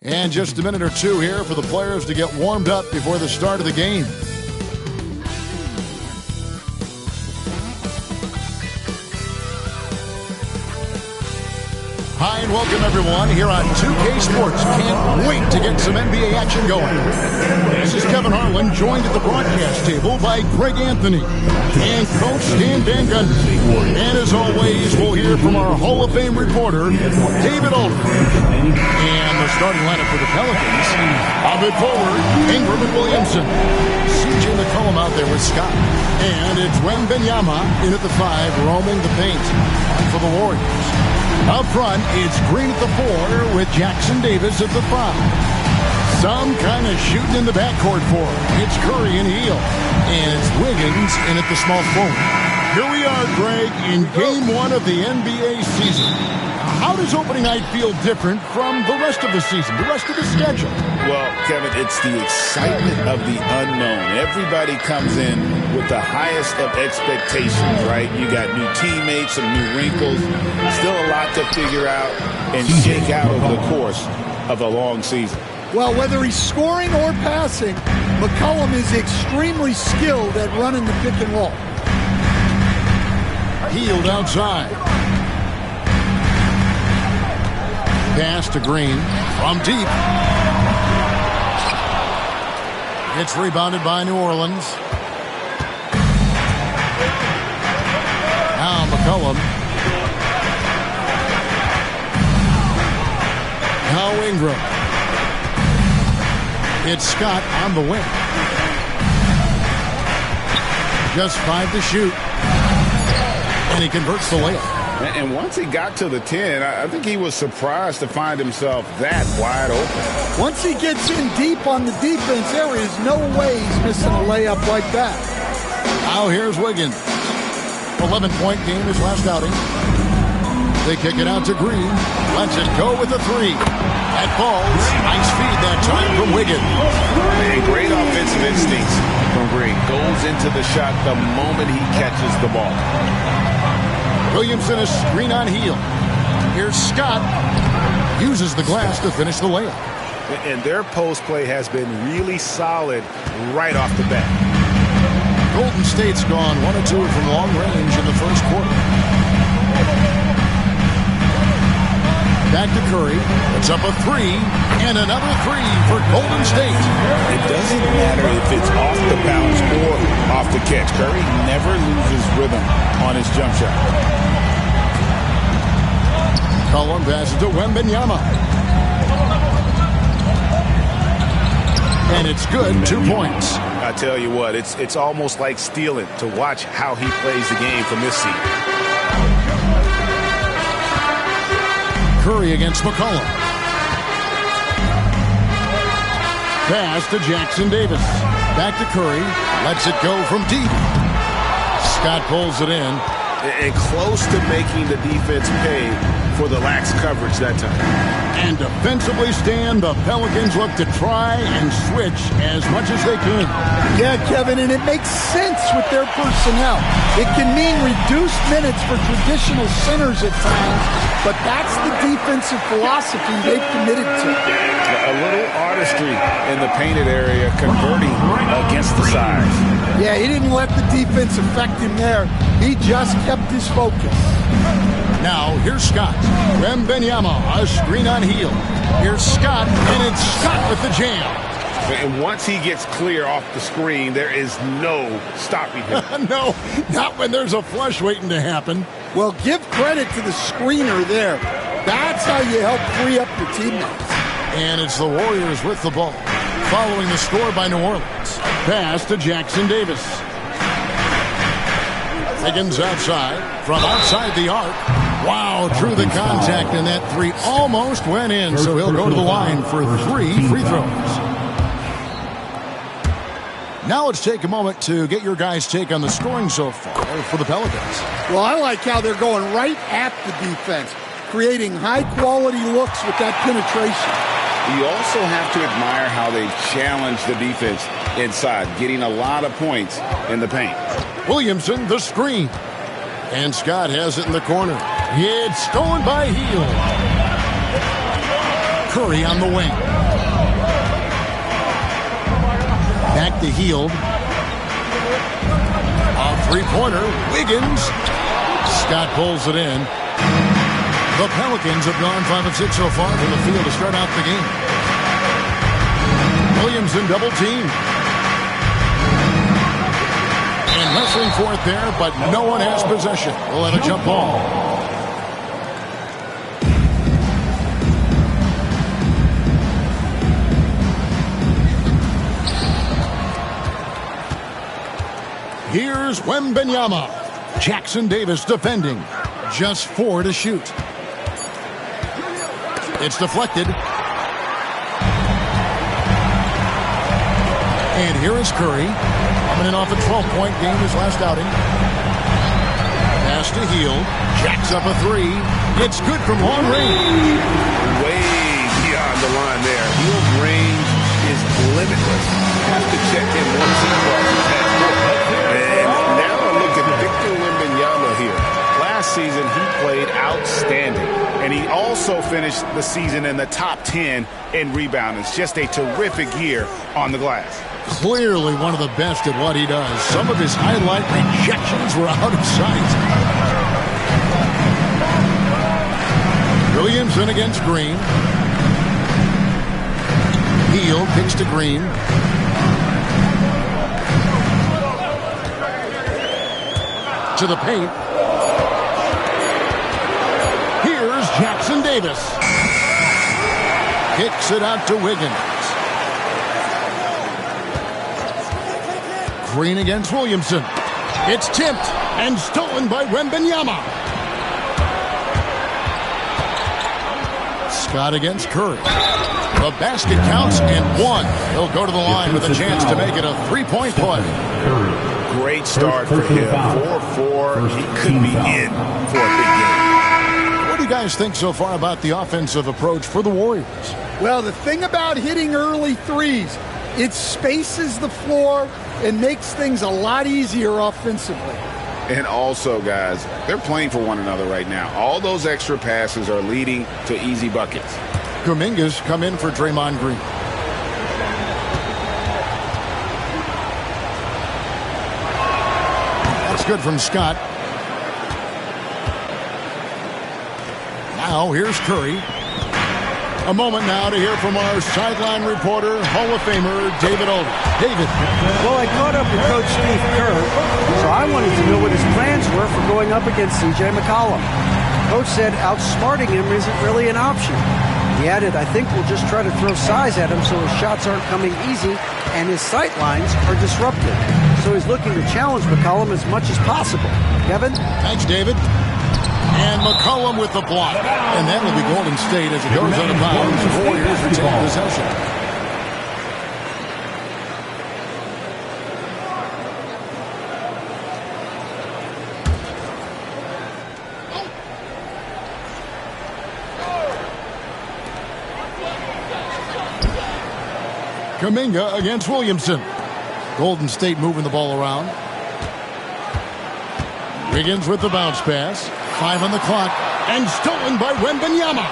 And just a minute or two here for the players to get warmed up before the start of the game. Hi and welcome everyone here on 2K Sports. Can't wait to get some NBA action going. This is Kevin Harlan, joined at the broadcast table by Greg Anthony and Coach Dan Van Gundy. And as always, we'll hear from our Hall of Fame reporter, David Aldridge. And the starting lineup for the Pelicans, Abid forward, Ingram and Williamson. CJ McCollum out there with Scott. And it's Wembanyama in at the 5, roaming the paint. For the Warriors. Up front, it's Green at the 4 with Jackson Davis at the 5. Some kind of shooting in the backcourt for him. It's Curry and Hield. And it's Wiggins in at the small forward. Here we are, Greg, in Game 1 of the NBA season. How does opening night feel different from the rest of the season, the rest of the schedule? Well, Kevin, it's the excitement of the unknown. Everybody comes in with the highest of expectations, right? You got new teammates, some new wrinkles, still a lot to figure out and shake out over the course of a long season. Well, whether he's scoring or passing, McCollum is extremely skilled at running the pick and roll. Hield outside. Pass to Green from deep. It's rebounded by New Orleans. Now McCollum. Now Ingram. It's Scott on the wing. Just 5 to shoot. And he converts the layup. And once he got to the 10, I think he was surprised to find himself that wide open. Once he gets in deep on the defense, there is no way he's missing a layup like that. Now here's Wiggins. 11-point game his last outing. They kick it out to Green. Lets it go with a 3. That falls. Nice feed that time from Wiggins. And great offensive instincts from Green. Goes into the shot the moment he catches the ball. Williamson, a screen on Hield. Here's Scott. Uses the glass to finish the layup. And their post play has been really solid right off the bat. Golden State's gone 1 of 2 from long range in the first quarter. Back to Curry. It's up a 3. And another 3 for Golden State. It doesn't matter if it's off the bounce or off the catch. Curry never loses rhythm on his jump shot. McCollum passes to Wembanyama. And it's good. 2 points. I tell you what, it's almost like stealing to watch how he plays the game from this seat. Curry against McCollum. Pass to Jackson Davis. Back to Curry. Lets it go from deep. Scott pulls it in. And close to making the defense pay for the lax coverage that time. And defensively stand, the Pelicans look to try and switch as much as they can. Yeah, Kevin, and it makes sense with their personnel. It can mean reduced minutes for traditional centers at times, but that's the defensive philosophy they've committed to. A little artistry in the painted area, converting against the size. Yeah, he didn't let the defense affect him there. He just kept his focus. Now, here's Scott. Wembanyama, a screen on Hield. Here's Scott, and it's Scott with the jam. And once he gets clear off the screen, there is no stopping him. No, not when there's a flush waiting to happen. Well, give credit to the screener there. That's how you help free up your teammates. And it's the Warriors with the ball, following the score by New Orleans. Pass to Jackson Davis. Wiggins outside, from outside the arc. Wow, through the contact, and that 3 almost went in, so he'll go to the line for 3 free throws. Now let's take a moment to get your guys' take on the scoring so far for the Pelicans. Well, I like how they're going right at the defense, creating high-quality looks with that penetration. You also have to admire how they challenge the defense inside, getting a lot of points in the paint. Williamson, the screen. And Scott has it in the corner. It's stolen by Hield. Curry on the wing. Back to Hield. A three-pointer. Wiggins. Scott pulls it in. The Pelicans have gone 5 of 6 so far from the field to start out the game. Williamson double team. And wrestling for it there, but no one has possession. We'll have a jump ball. Here's Wembanyama. Jackson Davis defending. Just 4 to shoot. It's deflected. And here is Curry. Coming in off a 12-point game his last outing. Pass to Hield. Jacks up a 3. It's good from long range. Way beyond the line there. Hield's range is limitless. Have to check in once he crosses half court. And now I look at Victor Wembanyama here. Last season, he played outstanding. And he also finished the season in the top 10 in rebounding. It's just a terrific year on the glass. Clearly one of the best at what he does. Some of his highlight rejections were out of sight. Williamson against Green. Hield kicks to Green. To the paint. Here's Jackson Davis. Kicks it out to Wiggins. Green against Williamson. It's tipped and stolen by Wembanyama. Scott against Curry. The basket counts and 1. He'll go to the line with a chance to make it a 3-point play. Great start for him. 4-4. He could be in for a big game. What do you guys think so far about the offensive approach for the Warriors? Well, the thing about hitting early threes, it spaces the floor and makes things a lot easier offensively. And also, guys, they're playing for one another right now. All those extra passes are leading to easy buckets. Kuminga's come in for Draymond Green. That's good from Scott. Now here's Curry. A moment now to hear from our sideline reporter, Hall of Famer David Olden. David. Well, I caught up with Coach Steve Kerr, so I wanted to know what his plans were for going up against C.J. McCollum. Coach said outsmarting him isn't really an option. He added, I think we'll just try to throw size at him so his shots aren't coming easy and his sight lines are disrupted. So he's looking to challenge McCollum as much as possible. Kevin? Thanks, David. And McCollum with the block. And that will be Golden State as it goes out of bounds. The Warriors retain possession. Kuminga against Williamson. Golden State moving the ball around. Wiggins with the bounce pass. 5 on the clock. And stolen by Wembanyama.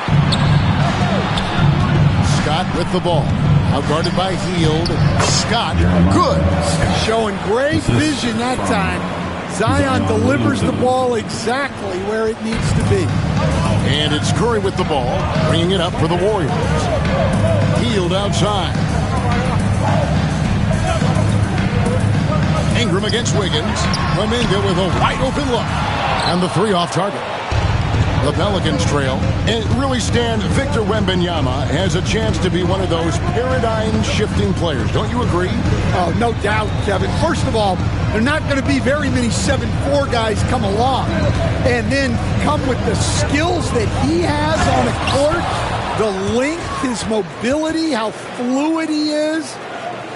Scott with the ball. Outguarded by Hield. Scott, good. Showing great vision that time. Zion delivers the ball exactly where it needs to be. And it's Curry with the ball. Bringing it up for the Warriors. Hield outside. Ingram against Wiggins. Kuminga with a wide open look. And the 3 off target. The Pelicans trail. And it really stands. Victor Wembanyama has a chance to be one of those paradigm-shifting players. Don't you agree? Oh, no doubt, Kevin. First of all, there are not going to be very many 7'4" guys come along. And then come with the skills that he has on a court, the length, his mobility, how fluid he is.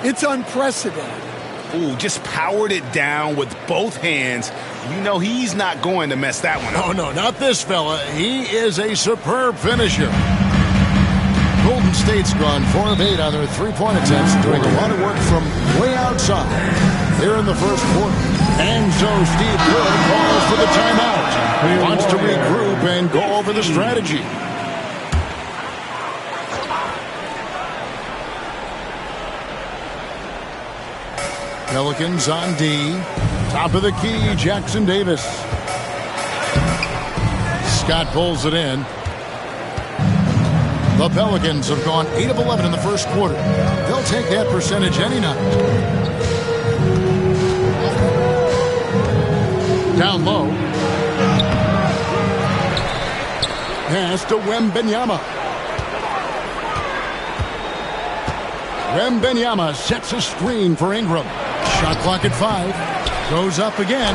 It's unprecedented. Ooh, just powered it down with both hands. You know he's not going to mess that one up. Oh, no, not this fella. He is a superb finisher. Golden State's gone 4 of 8 on their 3-point attempts, doing a lot of work from way outside. Here in the first quarter. And so Steve Kerr calls for the timeout. Wants to regroup and go over the strategy. Pelicans on D. Top of the key, Jackson Davis. Scott pulls it in. The Pelicans have gone 8 of 11 in the first quarter. They'll take that percentage any night. Down low. Pass to Wembanyama. Wembanyama sets a screen for Ingram. Shot clock at 5. Goes up again.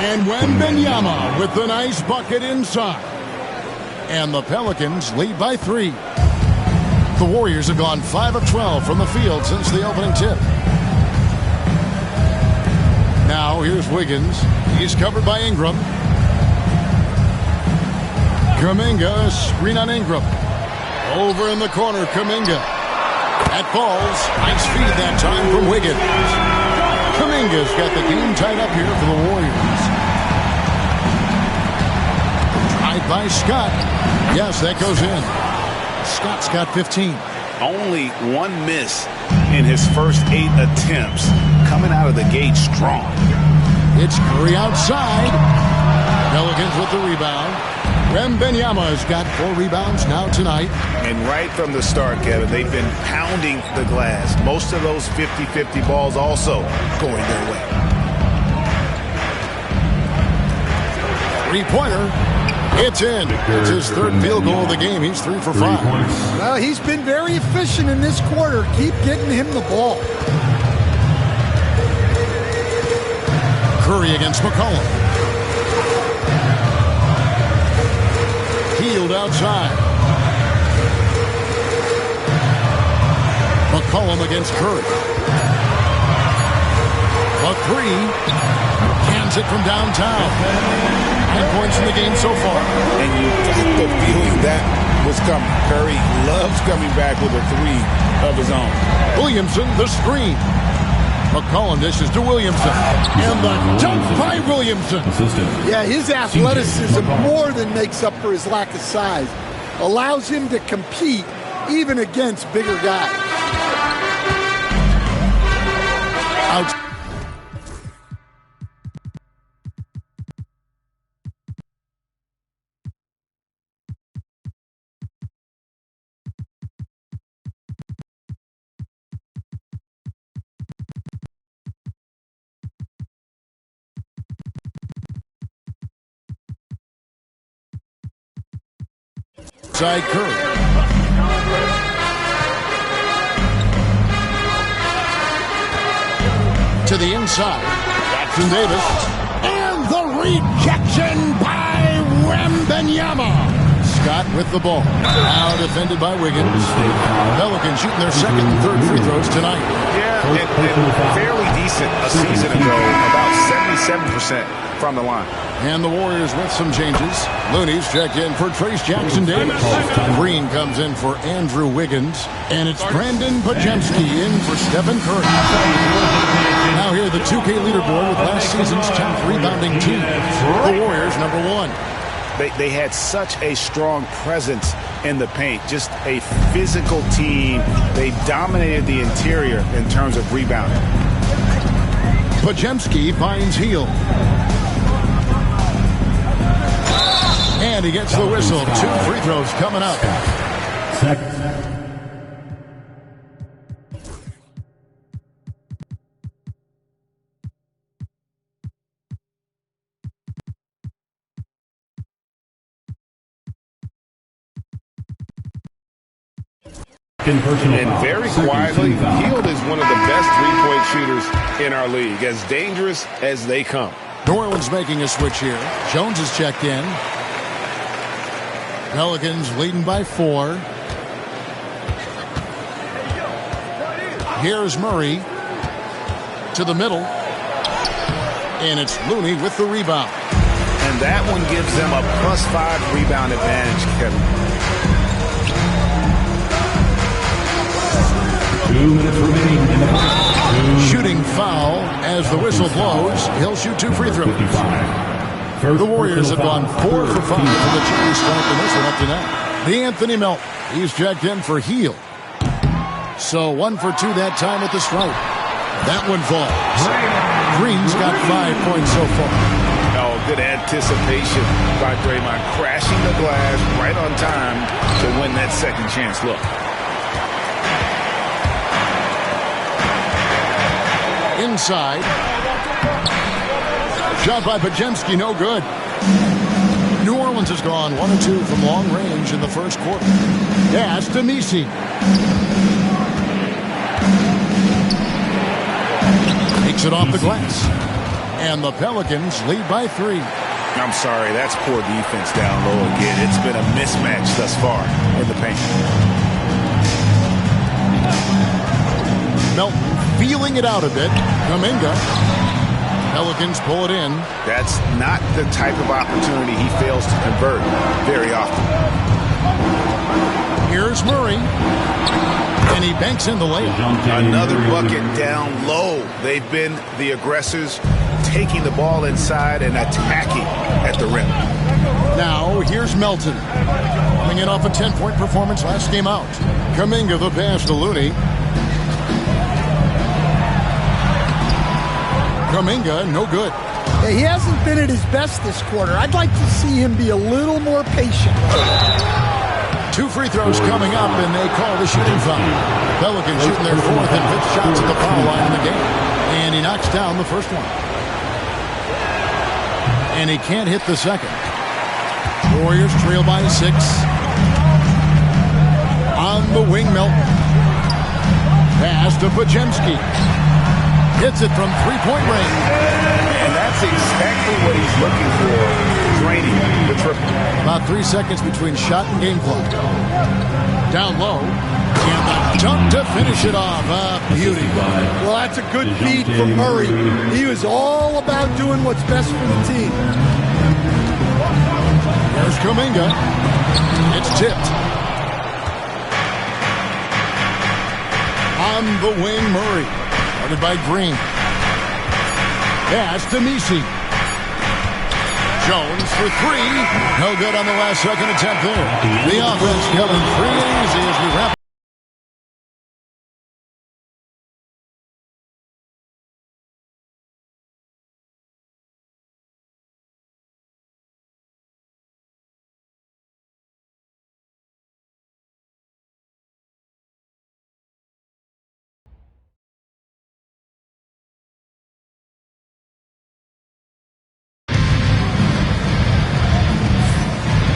And Wembanyama with the nice bucket inside. And the Pelicans lead by 3. The Warriors have gone 5 of 12 from the field since the opening tip. Now here's Wiggins. He's covered by Ingram. Kuminga, screen on Ingram. Over in the corner, Kuminga. That falls. Nice feed that time from Wiggins. Kuminga's got the game tied up here for the Warriors. Drive by Scott. Yes, that goes in. Scott's got 15. Only one miss in his first 8 attempts. Coming out of the gate strong. It's Curry outside. Pelicans with the rebound. Wembanyama's got 4 rebounds now tonight. And right from the start, Kevin, they've been pounding the glass. Most of those 50-50 balls also going their way. Three-pointer. It's in. It's his 3rd field goal of the game. He's 3 for 5. Well, he's been very efficient in this quarter. Keep getting him the ball. Curry against McCollum. Healed outside. McCollum against Curry. A 3. Cans it from downtown. 9 points in the game so far. And you got the feeling that was coming. Curry loves coming back with a 3 of his own. Williamson, the screen. McCollum dishes to Williamson. And the dunk by Williamson. Yeah, his athleticism more than makes up for his lack of size. Allows him to compete even against bigger guys. Outside Curry. To the inside. Jackson Davis. And the rejection by Wembanyama. Scott with the ball. Now defended by Wiggins. Pelicans shooting their 2nd and 3rd free throws tonight. Yeah, and fairly decent a season ago. About 77% from the line. And the Warriors with some changes. Looney's checked in for Trace Jackson Davis. Green comes in for Andrew Wiggins. And it's Brandon Pajemski in for Stephen Curry. Now here the 2K leaderboard with last season's 10th rebounding team. The Warriors, number 1. They had such a strong presence in the paint. Just a physical team. They dominated the interior in terms of rebounding. Pajemski finds Hield. And he gets the whistle. 2 free throws coming up. And very quietly, Hield is one of the best three-point shooters in our league. As dangerous as they come. New Orleans making a switch here. Jones is checked in. Pelicans leading by 4. Here's Murray to the middle. And it's Looney with the rebound. And that one gives them a +5 rebound advantage, Kevin. 2 minutes remaining in the first. Shooting foul as the whistle blows. He'll shoot 2 free throws. The Warriors have gone 4 for 5 for the Cherry strike in this one up to now. The Anthony Melton. He's checked in for Hield. So 1 for 2 that time at the stripe. That one falls. Green's got 5 points so far. Oh, good anticipation by Draymond, crashing the glass right on time to win that second chance look. Inside. Shot by Pajemski, no good. New Orleans has gone 1 of 2 from long range in the first quarter. Pass to MiMi. Takes it off the glass. And the Pelicans lead by 3. I'm sorry, that's poor defense down low again. It's been a mismatch thus far in the paint. Melton feeling it out a bit. Kuminga. Pelicans pull it in. That's not the type of opportunity he fails to convert very often. Here's Murray. And he banks in the layup. Another bucket down low. They've been the aggressors, taking the ball inside and attacking at the rim. Now, here's Melton. Coming in off a 10-point performance last game out. Kuminga the pass to Looney. Kuminga, no good. Yeah, he hasn't been at his best this quarter. I'd like to see him be a little more patient. 2 free throws coming up, and they call the shooting foul. Pelicans shooting their 4th and 5th shots at the foul line in the game. And he knocks down the first one. And he can't hit the second. Warriors trail by 6. On the wing, Melton. Pass to Pajemski. Hits it from 3-point range. And that's exactly what he's looking for, draining the triple. About 3 seconds between shot and game clock. Down low. And the dunk to finish it off. Beauty. Well, that's a good feed from Murray. He was all about doing what's best for the team. There's Kuminga. It's tipped. On the wing, Murray. Guarded by Green. Pass to MiMi. Jones for 3. No good on the last second attempt there. The offense coming free and easy as we wrap.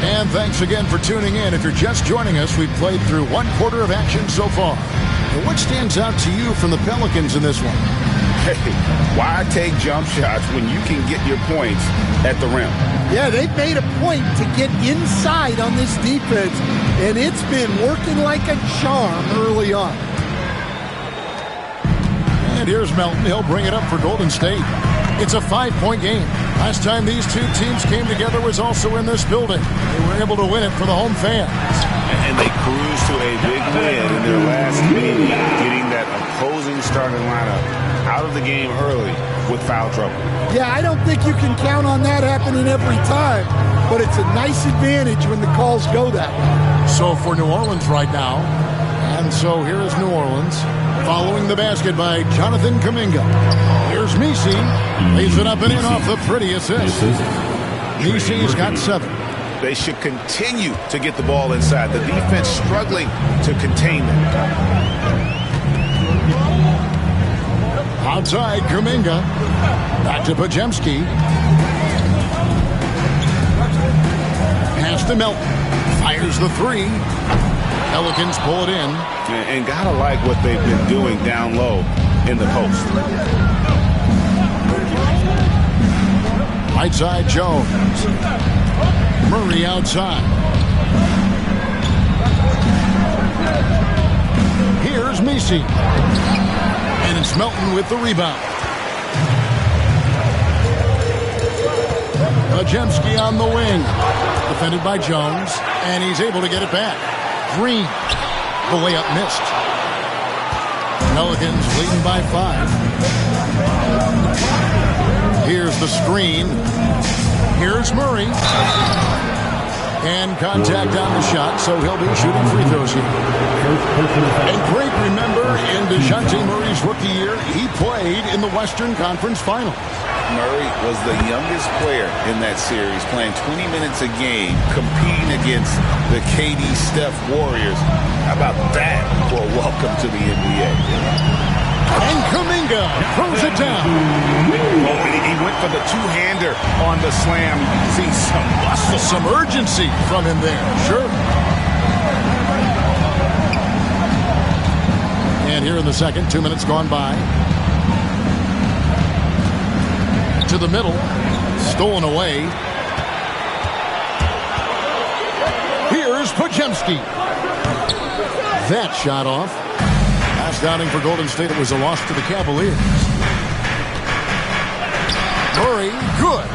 And thanks again for tuning in. If you're just joining us, we've played through 1 quarter of action so far. And what stands out to you from the Pelicans in this one? Hey, why take jump shots when you can get your points at the rim? Yeah, they've made a point to get inside on this defense, and it's been working like a charm early on. And here's Melton. He'll bring it up for Golden State. It's a 5-point game. Last time these 2 teams came together was also in this building. They were able to win it for the home fans. And they cruised to a big win in their last meeting, getting that opposing starting lineup out of the game early with foul trouble. Yeah, I don't think you can count on that happening every time, but it's a nice advantage when the calls go that way. So for New Orleans right now, and so here is New Orleans following the basket by Jonathan Kuminga. Here's MiMi, lays it up and in off the pretty assist. MiMi's got 7. They should continue to get the ball inside. The defense struggling to contain them. Outside, Kuminga. Back to Pajemski. Pass to Melton. Fires the 3. Pelicans pull it in. And gotta like what they've been doing down low in the post. Right side, Jones. Murray outside. Here's MiMi. And it's Melton with the rebound. Pajemski on the wing. Defended by Jones. And he's able to get it back. Green. The layup missed. Pelicans leading by 5. Here's the screen. Here's Murray. And contact on the shot, so he'll be shooting free throws here. And great, remember, in DeJounte Murray's rookie year, he played in the Western Conference Finals. Murray was the youngest player in that series, playing 20 minutes a game, competing against the KD Steph Warriors. How about that for a welcome to the NBA? And Kuminga throws it down. Oh, and he went for the two-hander on the slam. You can see some muscle. Some urgency from him there. Sure. And here in the second, 2 minutes gone by. To the middle. Stolen away. Here's Podziemski. That shot off. Last outing for Golden State, it was a loss to the Cavaliers. Murray, good.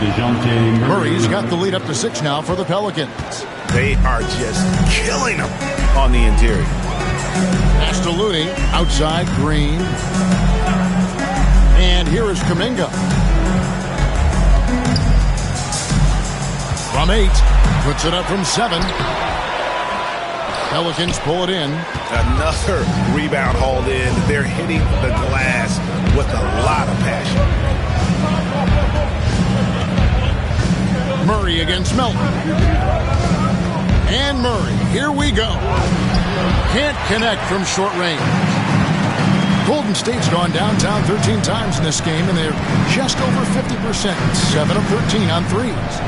Murray's got the lead up to 6 now for the Pelicans. They are just killing them on the interior. Pass to Looney, outside, Green. And here is Kuminga. From 8, puts it up from 7. Pelicans pull it in. Another rebound hauled in. They're hitting the glass with a lot of passion. Murray against Melton. And Murray, here we go. Can't connect from short range. Golden State's gone downtown 13 times in this game, and they're just over 50%. 7 of 13 on threes.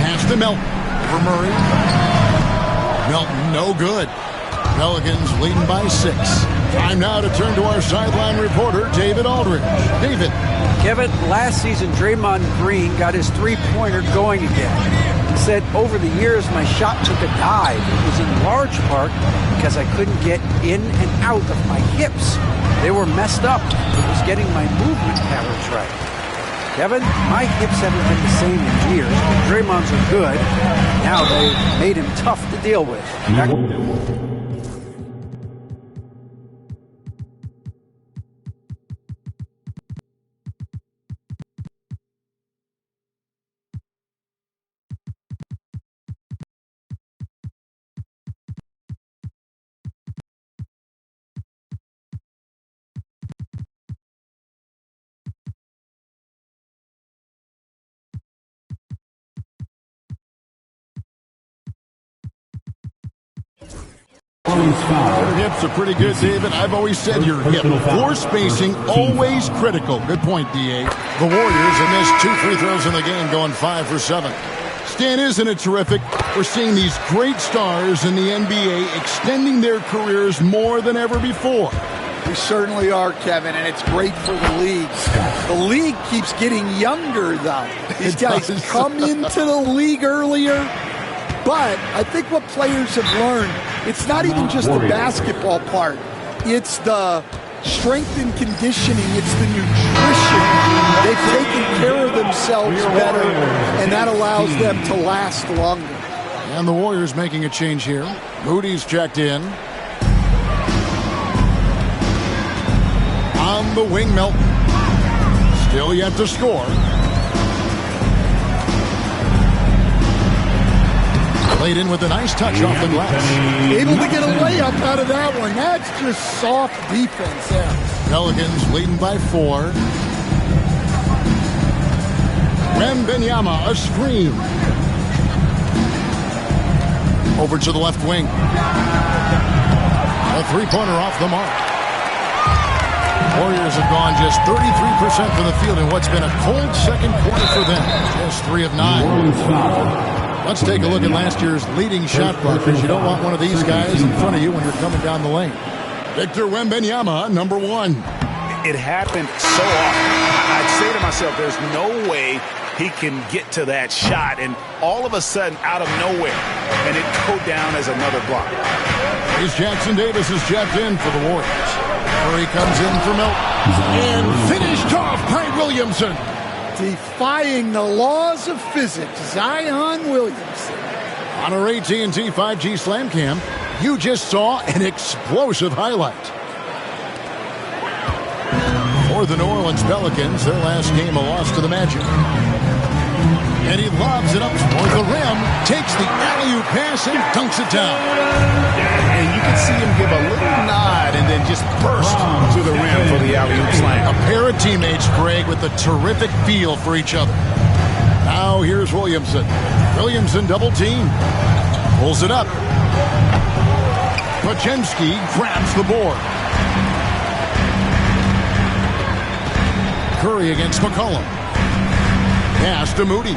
Pass to Melton for Murray. Melton, no good. Pelicans leading by 6. Time now to turn to our sideline reporter, David Aldridge. David. Kevin, last season, Draymond Green got his three-pointer going again. He said, over the years, my shot took a dive. It was in large part because I couldn't get in and out of my hips. They were messed up. It was getting my movement patterns right. Kevin, my hips haven't been the same in years, but Draymond's are good. Now they've made him tough to deal with. Your hips are pretty good, David. I've always said your hip floor spacing always critical. Good point, D.A. The Warriors have missed 2 free throws in the game, going 5 for 7. Stan, isn't it terrific? We're seeing these great stars in the NBA extending their careers more than ever before. We certainly are, Kevin, and it's great for the league. The league keeps getting younger, though. These guys come into the league earlier. But I think what players have learned, it's not even just the basketball part. It's the strength and conditioning. It's the nutrition. They've taken care of themselves better, and that allows them to last longer. And the Warriors making a change here. Moody's checked in. On the wing, Melton. Still yet to score. Played in with a nice touch off the glass. Able to get a layup out of that one. That's just soft defense there. Pelicans leading by 4. Wembanyama, a screen. Over to the left wing. A three-pointer off the mark. Warriors have gone just 33% from the field in what's been a cold second quarter for them. Just 3 of 9. Let's take a look at last year's leading shot blockers. You don't want one of these guys in front of you when you're coming down the lane. Victor Wembanyama, number 1. It happened so often. I'd say to myself, there's no way he can get to that shot, and all of a sudden, out of nowhere, and it go down as another block. Here's Jackson Davis is checked in for the Warriors. Murray comes in for Melton. And finished off by Williamson. Defying the laws of physics, Zion Williamson. On our AT&T 5G Slam Cam, you just saw an explosive highlight. For the New Orleans Pelicans, their last game a loss to the Magic. And he lobs it up toward the rim, takes the alley-oop pass and dunks it down. And you can see him give a little nod and then just burst to the rim for the alley-oop slam. A pair of teammates, Greg, with a terrific feel for each other. Now here's Williamson. Williamson double team. Pulls it up. Pajemski grabs the board. Curry against McCollum. Pass to Moody.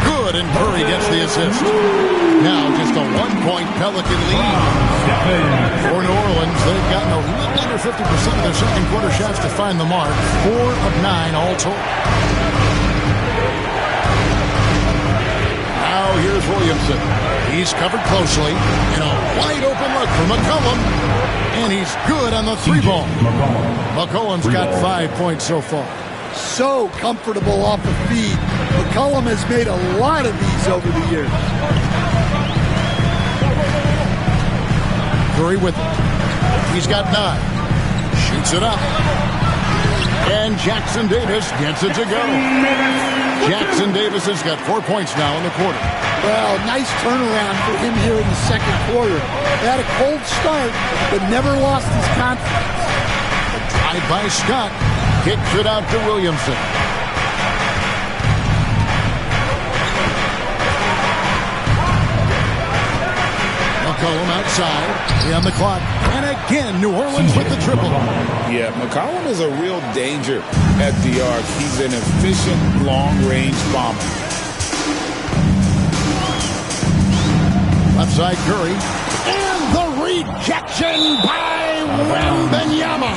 Good, and Curry gets the assist. Now just a 1-point Pelican lead. For New Orleans, they've gotten a little under 50% of their second quarter shots to find the mark. 4 of 9 all told. Now here's Williamson. He's covered closely. And a wide open look for McCollum. And he's good on the three ball. McCollum's got 5 points so far. So comfortable off the feed. McCollum has made a lot of these over the years. Curry with it. He's got 9. Shoots it up. And Jackson Davis gets it to go. Jackson Davis has got 4 points now in the quarter. Well, nice turnaround for him here in the second quarter. He had a cold start, but never lost his confidence. Drive by Scott. Kicks it out to Williamson. McCollum outside. On the clock. And again, New Orleans with the triple. Yeah, McCollum is a real danger at the arc. He's an efficient long-range bomber. Left side Curry. And the rejection by Wembanyama.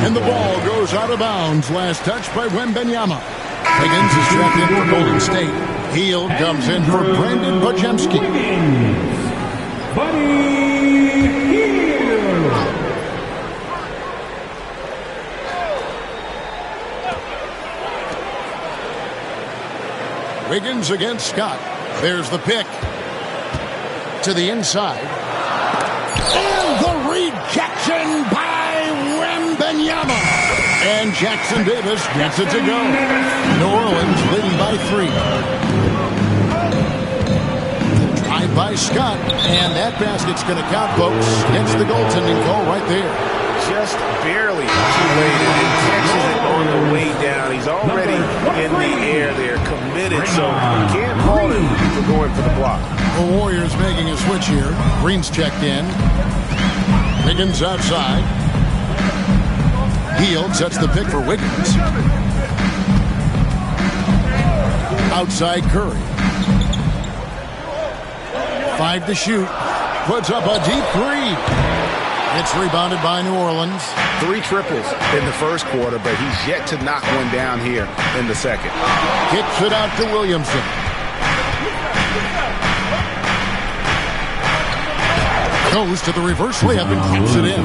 And the ball goes out of bounds. Last touch by Wembanyama. Higgins is checked in for Golden State. Hield comes in for Brandon Pajemski. Wiggins against Scott. There's the pick. To the inside. And the rejection by Wembanyama. And Jackson Davis gets it to go. New Orleans leading by 3. Drive by Scott. And that basket's going to count, folks. Gets the goaltending call right there. Just barely too late, and he catches it on the way down. He's already in the air there, committed, so you can't fault him for going for the block. The Warriors making a switch here. Green's checked in. Wiggins outside. Hield sets the pick for Wiggins. Outside Curry. 5 to shoot. Puts up a deep 3. It's rebounded by New Orleans. 3 triples in the first quarter, but he's yet to knock one down here in the second. Kicks it out to Williamson. Goes to the reverse layup and claps it in.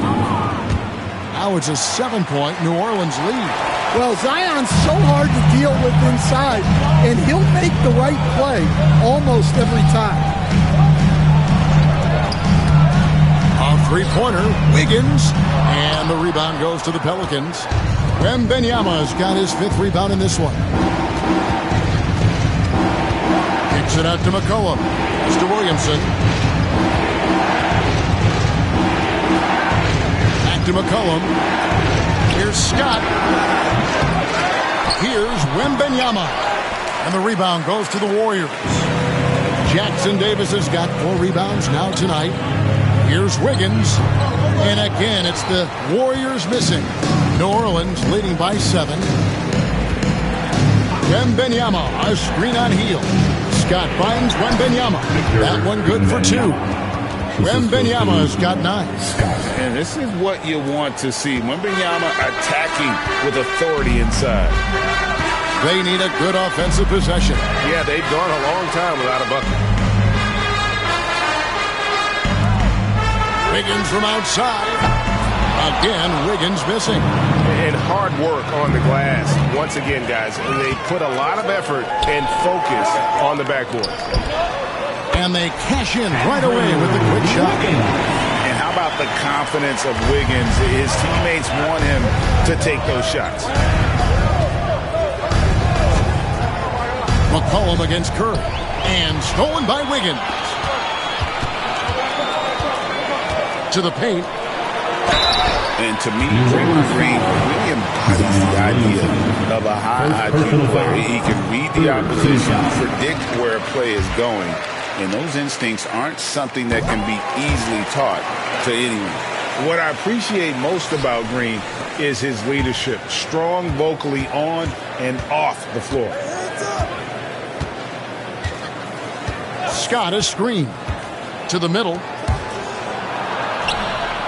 Now it's a 7-point New Orleans lead. Well, Zion's so hard to deal with inside, and he'll make the right play almost every time. Three-pointer, Wiggins, and the rebound goes to the Pelicans. Wembanyama's got his 5th rebound in this one. Kicks it out to McCollum. It's to Williamson. Back to McCollum. Here's Scott. Here's Wembanyama. And the rebound goes to the Warriors. Jackson Davis has got 4 rebounds now tonight. Here's Wiggins, and again, it's the Warriors missing. New Orleans leading by 7. Wembanyama, a screen on Hield. Scott finds Wembanyama. That one good for 2. Wembanyama's got 9. And this is what you want to see. Wembanyama attacking with authority inside. They need a good offensive possession. Yeah, they've gone a long time without a bucket. Wiggins from outside. Again, Wiggins missing. And hard work on the glass. Once again, guys, they put a lot of effort and focus on the backboard. And they cash in right away with the quick shot. And how about the confidence of Wiggins? His teammates want him to take those shots. McCollum against Curry. And stolen by Wiggins. to the paint. And to me, Draymond Green really embodies the idea of a high IQ player. He can read the opposition, predict where a play is going, and those instincts aren't something that can be easily taught to anyone. What I appreciate most about Green is his leadership, strong vocally on and off the floor. Scott is screened to the middle.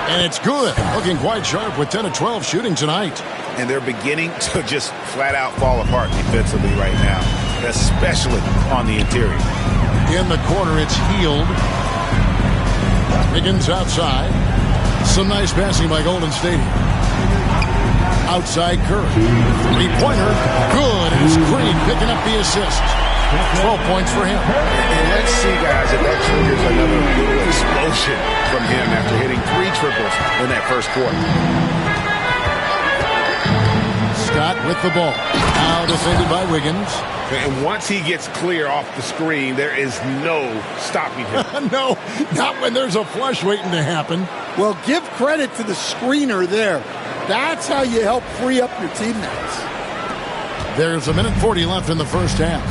And it's good. Looking quite sharp with 10 of 12 shooting tonight. And they're beginning to just flat out fall apart defensively right now, especially on the interior. In the corner, it's Healed. Wiggins outside. Some nice passing by Golden State. Outside Curry. Three-pointer. Good. And Green picking up the assist. 12 points for him. And let's see, guys, if that triggers another little explosion from him after hitting 3 triples in that first quarter. Scott with the ball. Now defended by Wiggins. And once he gets clear off the screen, there is no stopping him. No, not when there's a flush waiting to happen. Well, give credit to the screener there. That's how you help free up your teammates. There's 1:40 left in the first half.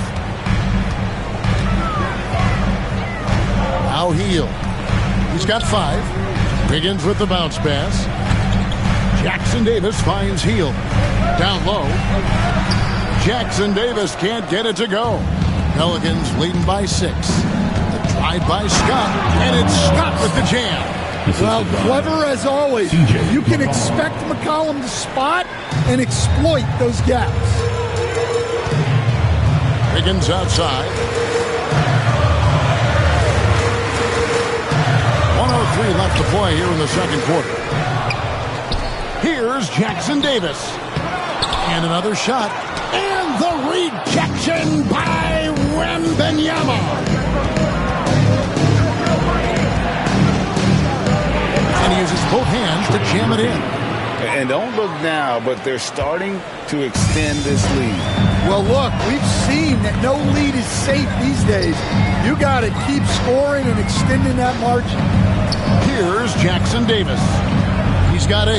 Now Heal. He's got 5. Wiggins with the bounce pass. Jackson Davis finds Heal. Down low. Jackson Davis can't get it to go. Pelicans leading by 6. The drive by Scott. And it's Scott with the jam. Well, clever as always. You can expect McCollum to spot and exploit those gaps. Wiggins outside. 1:03 left to play here in the second quarter. Here's Jackson Davis. And another shot. And the rejection by Wembanyama. And he uses both hands to jam it in. And don't look now, but they're starting to extend this lead. Well, look, we've seen that no lead is safe these days. You got to keep scoring and extending that margin. Here's Jackson Davis. He's got 8.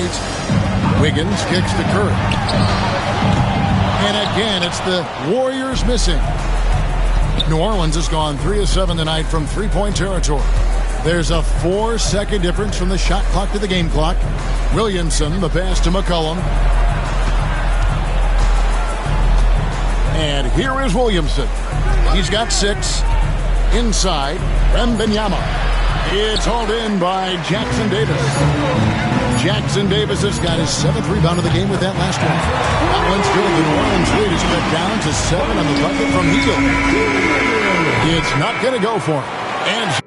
Wiggins kicks to Curry. And again, it's the Warriors missing. New Orleans has gone 3 of 7 tonight from three-point territory. There's a 4-second difference from the shot clock to the game clock. Williamson, the pass to McCollum. And here is Williamson. He's got 6. Inside, Wembanyama. It's hauled in by Jackson Davis. Jackson Davis has got his 7th rebound of the game with that last one. That one's good. The New Orleans lead is cut down to 7 on the bucket from Heal. It's not going to go for him. And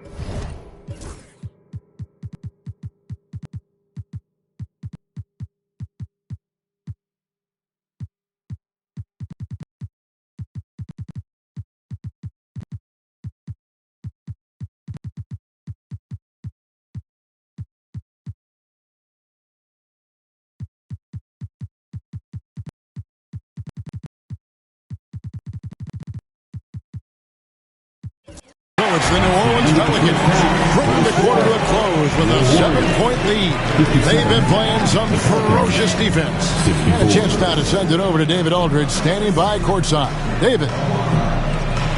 it's the New Orleans Pelicans bringing the quarter to a close with a 7-point lead. They've been playing some ferocious defense. And a chance now to send it over to David Aldridge, standing by courtside. David.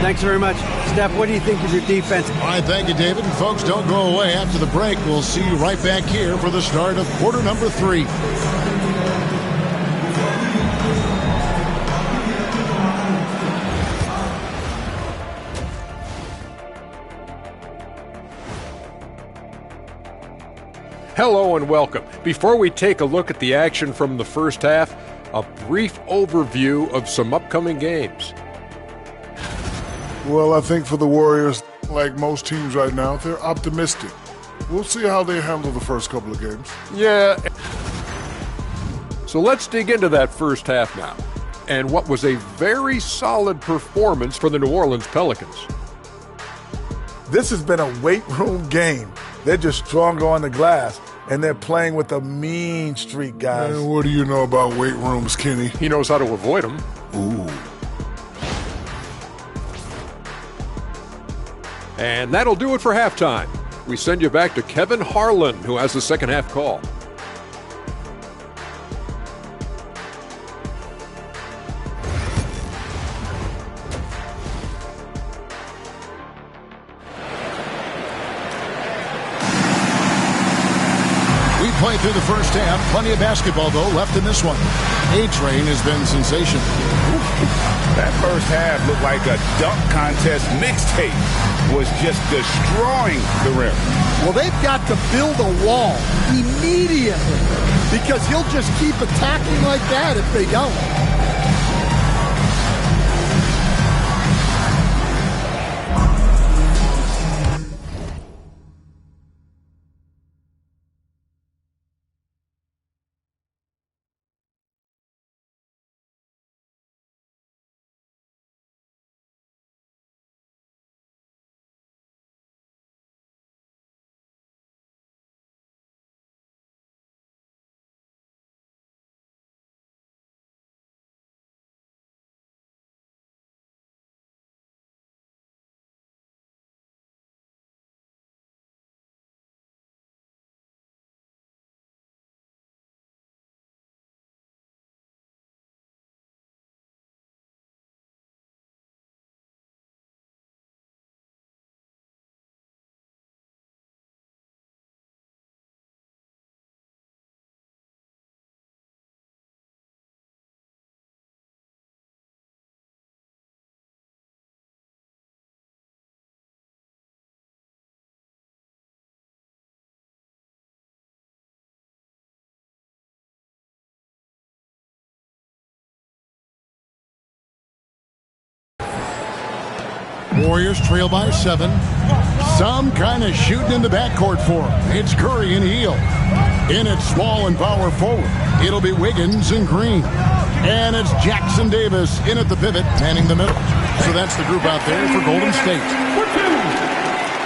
Thanks very much. Steph, what do you think of your defense? All right, thank you, David. And folks, don't go away. After the break, we'll see you right back here for the start of quarter number 3. Hello and welcome. Before we take a look at the action from the first half, a brief overview of some upcoming games. Well, I think for the Warriors, like most teams right now, they're optimistic. We'll see how they handle the first couple of games. Yeah. So let's dig into that first half now, and what was a very solid performance for the New Orleans Pelicans. This has been a weight room game. They're just stronger on the glass, and they're playing with a mean streak, guys. Man, what do you know about weight rooms, Kenny? He knows how to avoid them. Ooh. And that'll do it for halftime. We send you back to Kevin Harlan, who has the second half call. Played through the first half. Plenty of basketball, though, left in this one. A-Train has been sensational. That first half looked like a dunk contest mixtape. Was just destroying the rim. Well, they've got to build a wall immediately because he'll just keep attacking like that if they don't. Warriors trail by 7. Some kind of shooting in the backcourt for him. It's Curry and Hield. In at small and power forward, it'll be Wiggins and Green. And it's Jackson Davis in at the pivot, manning the middle. So that's the group out there for Golden State.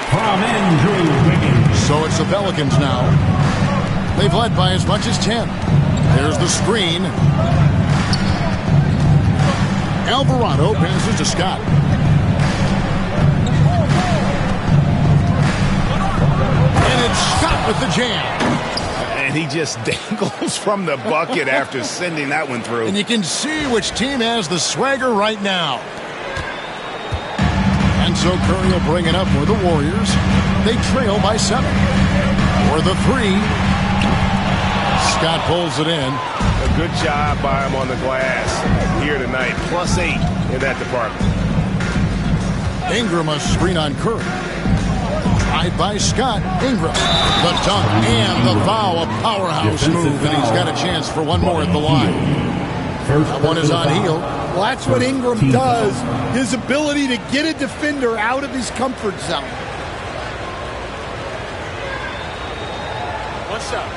From Andrew Wiggins. So it's the Pelicans now. They've led by as much as 10. There's the screen. Alvarado passes to Scott. And it's Scott with the jam. And he just dangles from the bucket after sending that one through. And you can see which team has the swagger right now. And so Curry will bring it up for the Warriors. They trail by 7. For the 3. Scott pulls it in. A good job by him on the glass here tonight. +8 in that department. Ingram a screen on Curry. Tried by Scott. Ingram. The dunk and the foul. A powerhouse move. And he's got a chance for one more at the line. That one is on Hield. Well, that's what Ingram does. His ability to get a defender out of his comfort zone. What's up?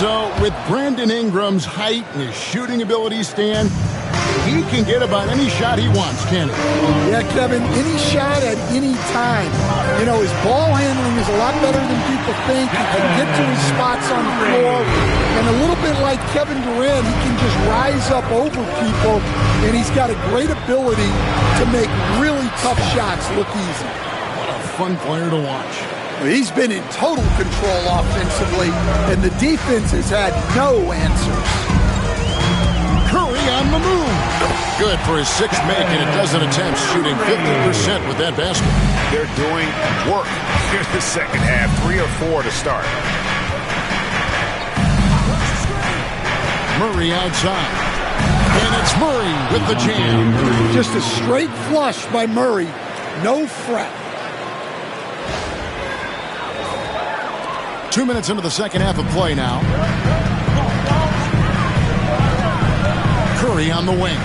So with Brandon Ingram's height and his shooting ability, Stan, he can get about any shot he wants, can't he? Yeah, Kevin, any shot at any time. You know, his ball handling is a lot better than people think. He can get to his spots on the floor. And a little bit like Kevin Durant, he can just rise up over people. And he's got a great ability to make really tough shots look easy. What a fun player to watch. He's been in total control offensively, and the defense has had no answers. Curry on the move. Good for his 6th make and a dozen attempts, shooting 50% with that basket. They're doing work here in the second half. 3 or 4 to start. Murray outside. And it's Murray with the jam. Just a straight flush by Murray. No fret. 2 minutes into the second half of play now. Curry on the wing.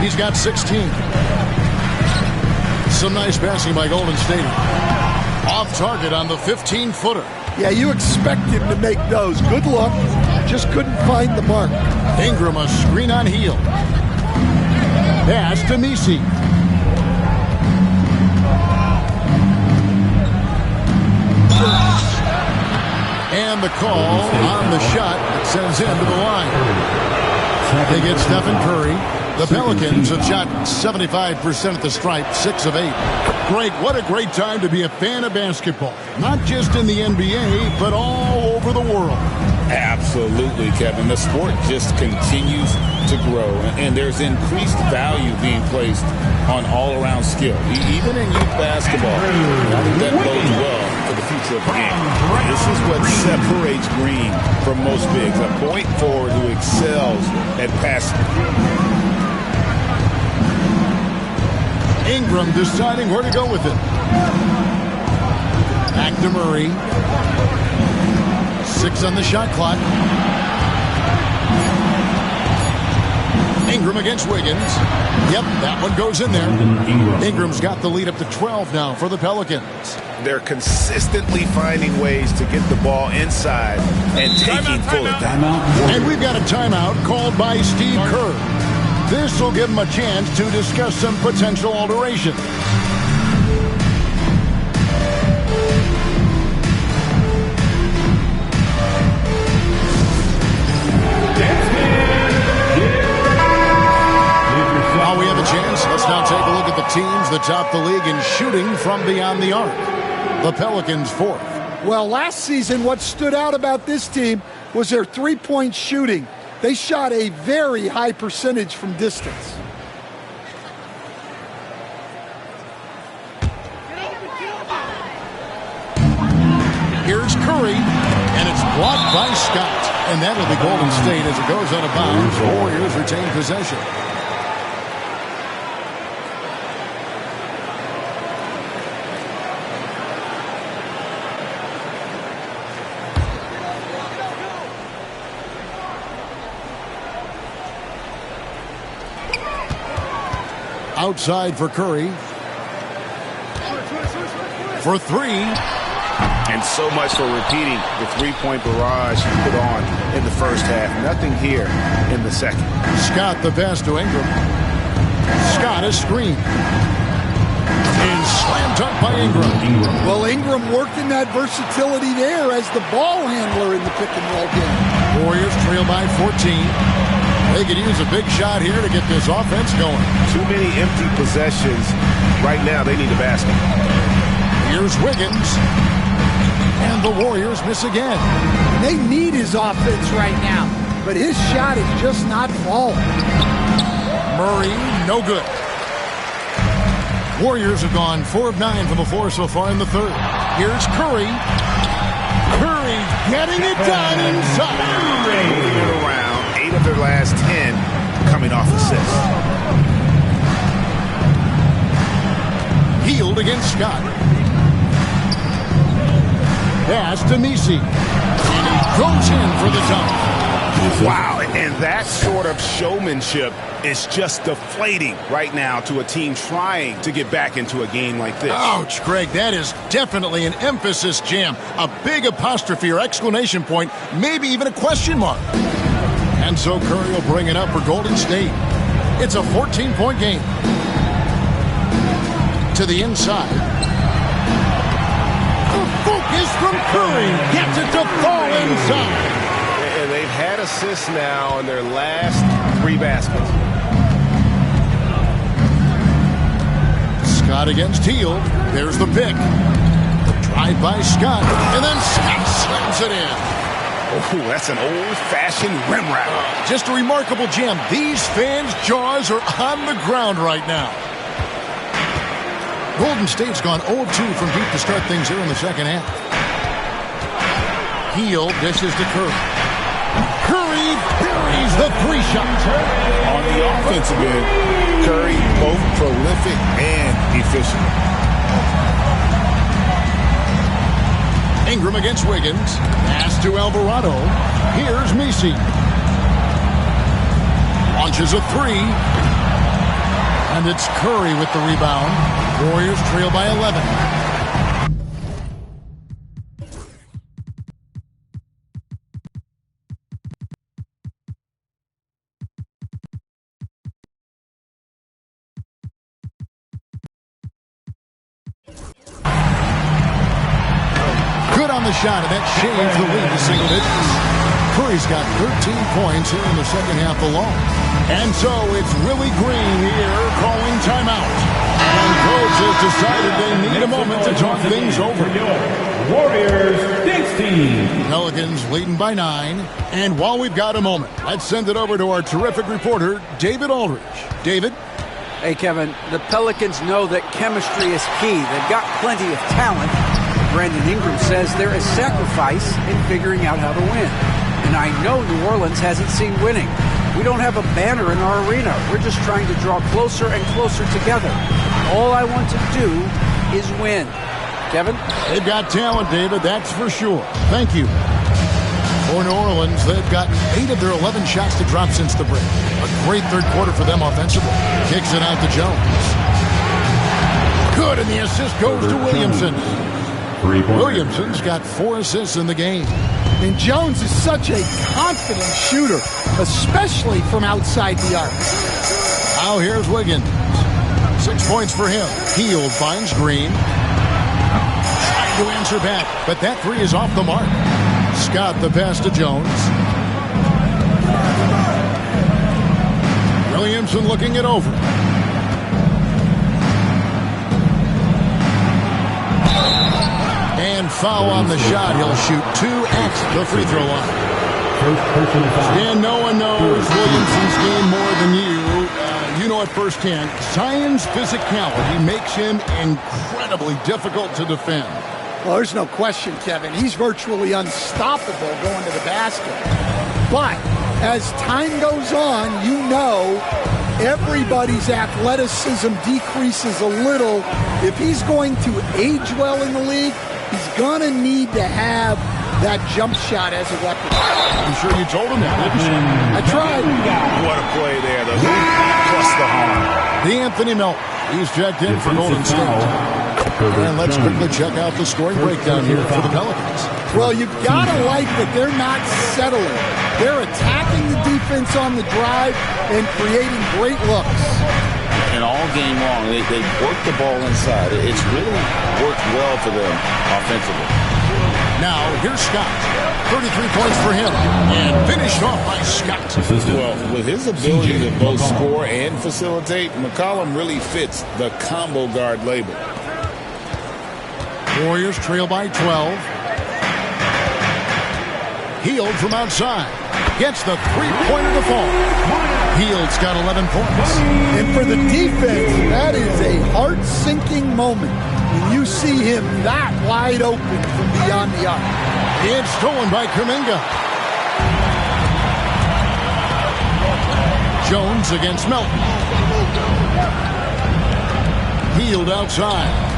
He's got 16. Some nice passing by Golden State. Off target on the 15-footer. Yeah, you expect him to make those. Good look. Just couldn't find the mark. Ingram a screen on Hield. Pass to Misi. And And the call on the shot that sends him to the line. They get Stephen Curry. The Pelicans have shot 75% at the stripe, 6 of 8. Greg, what a great time to be a fan of basketball. Not just in the NBA, but all over the world. Absolutely, Kevin. The sport just continues to grow, and there's increased value being placed on all-around skill, even in youth basketball. I think that bodes well for the future of the game. This is what separates Green from most bigs, a point forward who excels at passing. Ingram deciding where to go with it. Back to Murray. 6 on the shot clock. Ingram against Wiggins. Yep, that one goes in there. Ingram's got the lead up to 12 now for the Pelicans. They're consistently finding ways to get the ball inside and taking full advantage. And we've got a timeout called by Steve Kerr. This will give him a chance to discuss some potential alteration. While we have a chance, let's now take a look at the teams that top the league in shooting from beyond the arc. The Pelicans 4th. Well, last season, what stood out about this team was their three-point shooting. They shot a very high percentage from distance. Here's Curry, and it's blocked by Scott. And that'll be Golden State as it goes out of bounds. Warriors retain possession. Outside for Curry. For 3. And so much for repeating the three-point barrage he put on in the first half. Nothing here in the second. Scott the pass to Ingram. Scott is screened. And slammed up by Ingram. Well, Ingram working that versatility there as the ball handler in the pick-and-roll game. Warriors trail by 14. They could use a big shot here to get this offense going. Too many empty possessions. Right now, they need a basket. Here's Wiggins. And the Warriors miss again. They need his offense right now, but his shot is just not falling. Murray, no good. Warriors have gone 4 of 9 from the floor so far in the third. Here's Curry. Curry getting it done inside. Moving it around. 8 of their last 10 coming off assists. Healed against Scott. Pass to Misi. And he goes in for the dunk. Wow, and that sort of showmanship is just deflating right now to a team trying to get back into a game like this. Ouch, Greg, that is definitely an emphasis jam. A big apostrophe or exclamation point, maybe even a question mark. And so Curry will bring it up for Golden State. It's a 14-point game. To the inside. Focus from Curry. Gets it to fall inside. And they've had assists now in their last 3 baskets. Scott against Hield. There's the pick. The drive by Scott. And then Scott slams it in. Oh, that's an old-fashioned rim rattle. Just a remarkable jam. These fans' jaws are on the ground right now. Golden State's gone 0-2 from deep to start things here in the second half. Hield dishes to Curry. Curry buries the 3 shots. On the offensive end, Curry both prolific and efficient. Ingram against Wiggins. Pass to Alvarado. Here's Misi. Launches a 3. And it's Curry with the rebound. Warriors trail by 11. Good on on the shot, and that shaves the lead to single digits. Curry's got 13 points here in the second half alone. And so it's Willie Green here calling timeout. And coach has decided they need a moment to talk things over. Warriors 16. Pelicans leading by 9. And while we've got a moment, let's send it over to our terrific reporter, David Aldridge. David? Hey, Kevin, the Pelicans know that chemistry is key. They've got plenty of talent. Brandon Ingram says there is sacrifice in figuring out how to win. And I know New Orleans hasn't seen winning. We don't have a banner in our arena. We're just trying to draw closer and closer together. All I want to do is win. Kevin? They've got talent, David, that's for sure. Thank you. For New Orleans, they've gotten 8 of their 11 shots to drop since the break. A great third quarter for them offensively. Kicks it out to Jones. Good, and the assist goes to Williamson. Williamson's got 4 assists in the game. And Jones is such a confident shooter, especially from outside the arc. Now here's Wiggins. 6 points for him. Hield finds Green. Trying to answer back, but that 3 is off the mark. Scott the pass to Jones. Williamson looking it over. And foul on the shot. He'll shoot 2 at the free throw line. And no one knows Williamson's game more than you. You know it firsthand. Zion's physicality makes him incredibly difficult to defend. Well, there's no question, Kevin. He's virtually unstoppable going to the basket. But as time goes on, you know everybody's athleticism decreases a little. If he's going to age well in the league, he's going to need to have that jump shot as a weapon. I'm sure you told him that, didn't you? I tried. What a play there. The hoop plus the harm. D'Anthony Melton. He's checked in for Golden State. And let's quickly check out the scoring breakdown here for the Pelicans. Well, you've got to like that they're not settling. They're attacking the defense on the drive and creating great looks. And all game long, they worked the ball inside. It's really worked well for them offensively. Now, here's Scott. 33 points for him. And finished off by Scott. Well, with his ability to both score and facilitate, McCollum really fits the combo guard label. Warriors trail by 12. Hield from outside. Gets the three-pointer to fall. Hield's got 11 points. And for the defense, that is a heart-sinking moment when you see him that wide open from beyond the arc. It's stolen by Kuminga. Jones against Melton. Hield outside.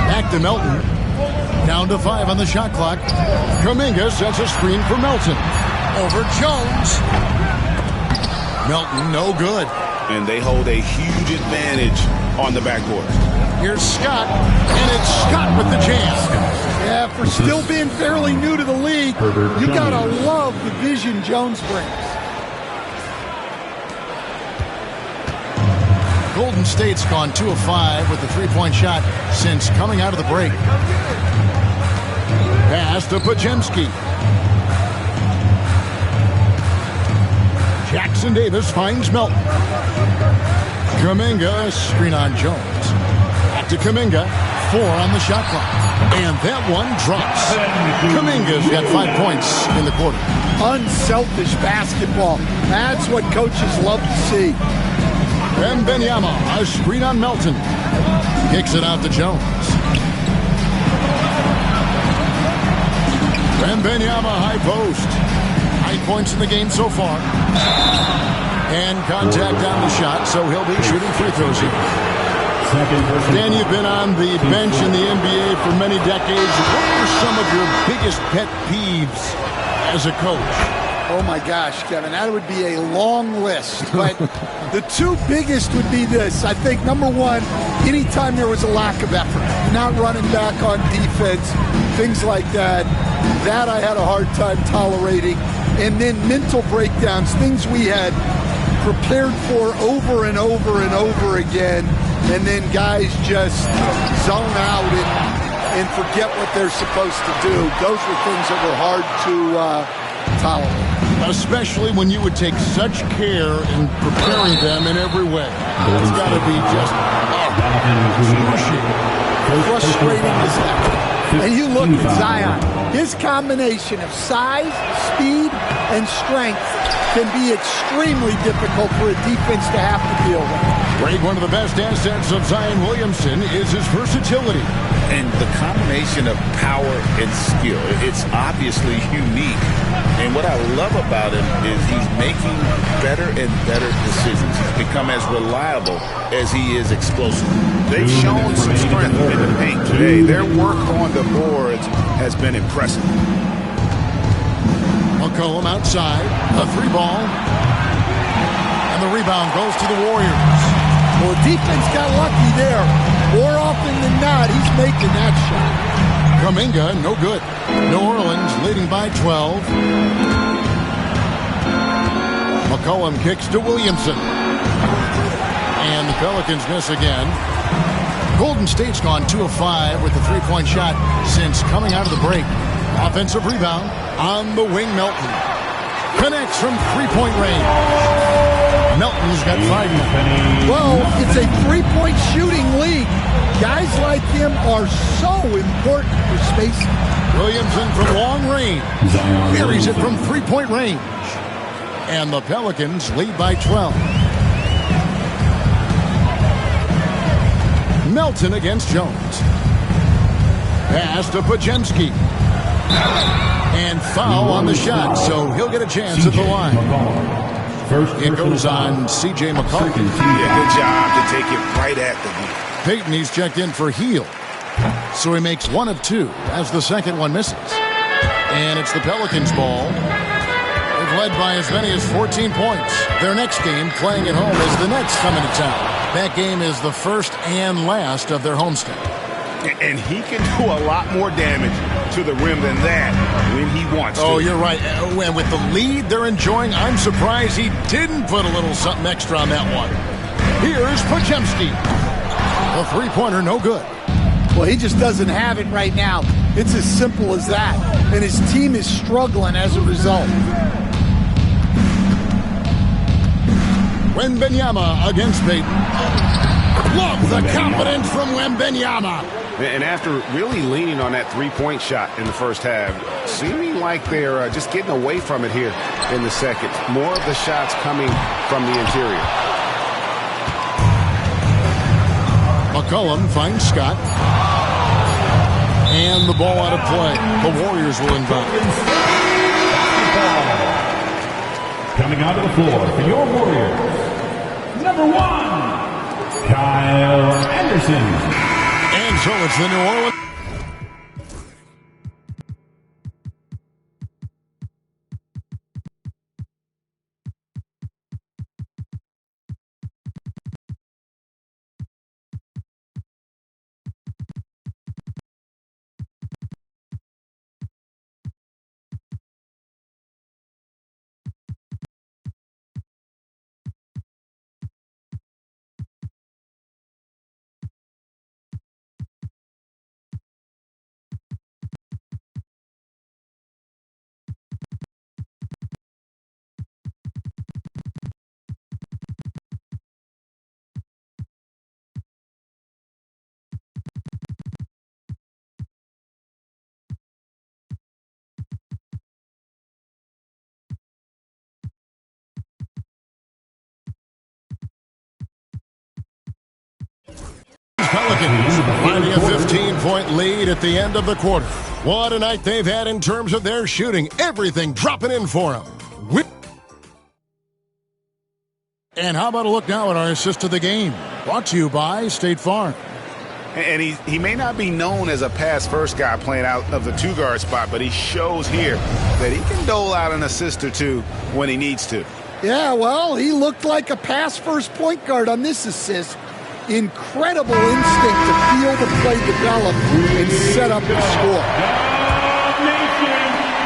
Back to Melton. Down to 5 on the shot clock. Kuminga sets a screen for Melton. Over Jones. Melton, no good. And they hold a huge advantage on the backcourt. Here's Scott, and it's Scott with the jam. Yeah, for still being fairly new to the league, you gotta love the vision Jones brings. Golden State's gone 2 of 5 with the three-point shot since coming out of the break. Pass to Podziemski. Jackson Davis finds Melton. Kuminga, screen on Jones. Back to Kuminga. 4 on the shot clock. And that one drops. Kuminga's got 5 points in the quarter. Unselfish basketball. That's what coaches love to see. Wembanyama, a screen on Melton. Kicks it out to Jones. Wembanyama, high post. High points in the game so far. And contact on the shot, so he'll be shooting free throws here. Dan, you've been on the bench in the NBA for many decades. What are some of your biggest pet peeves as a coach? Oh my gosh, Kevin, that would be a long list. But the 2 biggest would be this. I think, number 1, anytime there was a lack of effort, not running back on defense, things like that, that I had a hard time tolerating. And then mental breakdowns, things we had prepared for over and over and over again, and then guys just zone out and forget what they're supposed to do. Those were things that were hard to tolerate. Especially when you would take such care in preparing them in every way. It's got to be just frustrating as heck. And you look at Zion. His combination of size, speed, and strength can be extremely difficult for a defense to have to deal with. Greg, one of the best assets of Zion Williamson is his versatility. And the combination of power and skill, it's obviously unique. And what I love about him is he's making better and better decisions. He's become as reliable as he is explosive. They've shown some strength in the paint today. Their work on the boards has been impressive. McCollum outside, a three ball. And the rebound goes to the Warriors. Well, defense got lucky there. More often than not, he's making that shot. Kuminga, no good. New Orleans leading by 12. McCollum kicks to Williamson. And the Pelicans miss again. Golden State's gone 2 of 5 with the three-point shot since coming out of the break. Offensive rebound on the wing, Melton. Connects from three-point range. Melton's got 5 now. Well, it's a three-point shooting league. Guys like him are so important for spacing. Williamson from long range. Carries it from three-point range. And the Pelicans lead by 12. Melton against Jones. Pass to Pajemski. And foul on the shot, so he'll get a chance at the line. It goes on C.J. McCollum. Good job to take it right at the knee. Peyton, he's checked in for Heel. So he makes 1 of 2 as the second one misses. And it's the Pelicans' ball. They've led by as many as 14 points. Their next game, playing at home, is the Nets coming to town. That game is the first and last of their homestand. And he can do a lot more damage to the rim than that when he wants to. Oh, you're right. And with the lead they're enjoying, I'm surprised he didn't put a little something extra on that one. Here's Pajemski. The three-pointer, no good. Well, he just doesn't have it right now. It's as simple as that. And his team is struggling as a result. Wembanyama against Peyton. Love the confidence from Wembanyama. And after really leaning on that three-point shot in the first half, seeming like they're just getting away from it here in the second. More of the shots coming from the interior. McCollum finds Scott. And the ball out of play. The Warriors will inbound. Coming onto the floor for your Warriors, number 1, Kyle Anderson. And so it's the New Orleans. Pelicans finding a 15-point lead at the end of the quarter. What a night they've had in terms of their shooting. Everything dropping in for them. And how about a look now at our assist of the game? Brought to you by State Farm. And he may not be known as a pass-first guy playing out of the two-guard spot, but he shows here that he can dole out an assist or two when he needs to. Yeah, well, he looked like a pass-first point guard on this assist. Incredible instinct to feel the play develop and set up and score.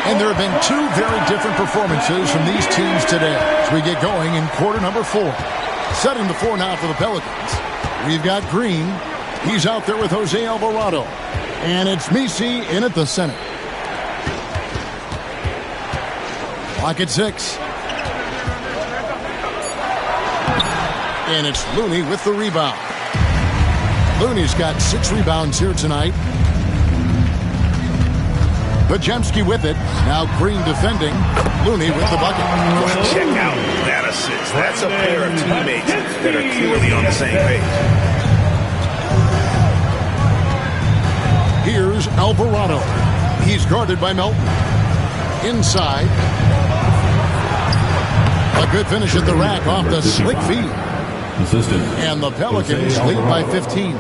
And there have been 2 very different performances from these teams today as we get going in quarter number 4. Setting the floor now for the Pelicans. We've got Green. He's out there with Jose Alvarado. And it's MiMi in at the center. Clock at 6. And it's Looney with the rebound. Looney's got 6 rebounds here tonight. Pajemski with it. Now Green defending. Looney with the bucket. Check out that assist. That's a pair of teammates that are clearly on the same page. Here's Alvarado. He's guarded by Melton. Inside. A good finish at the rack off the slick feed. And the Pelicans lead by 15.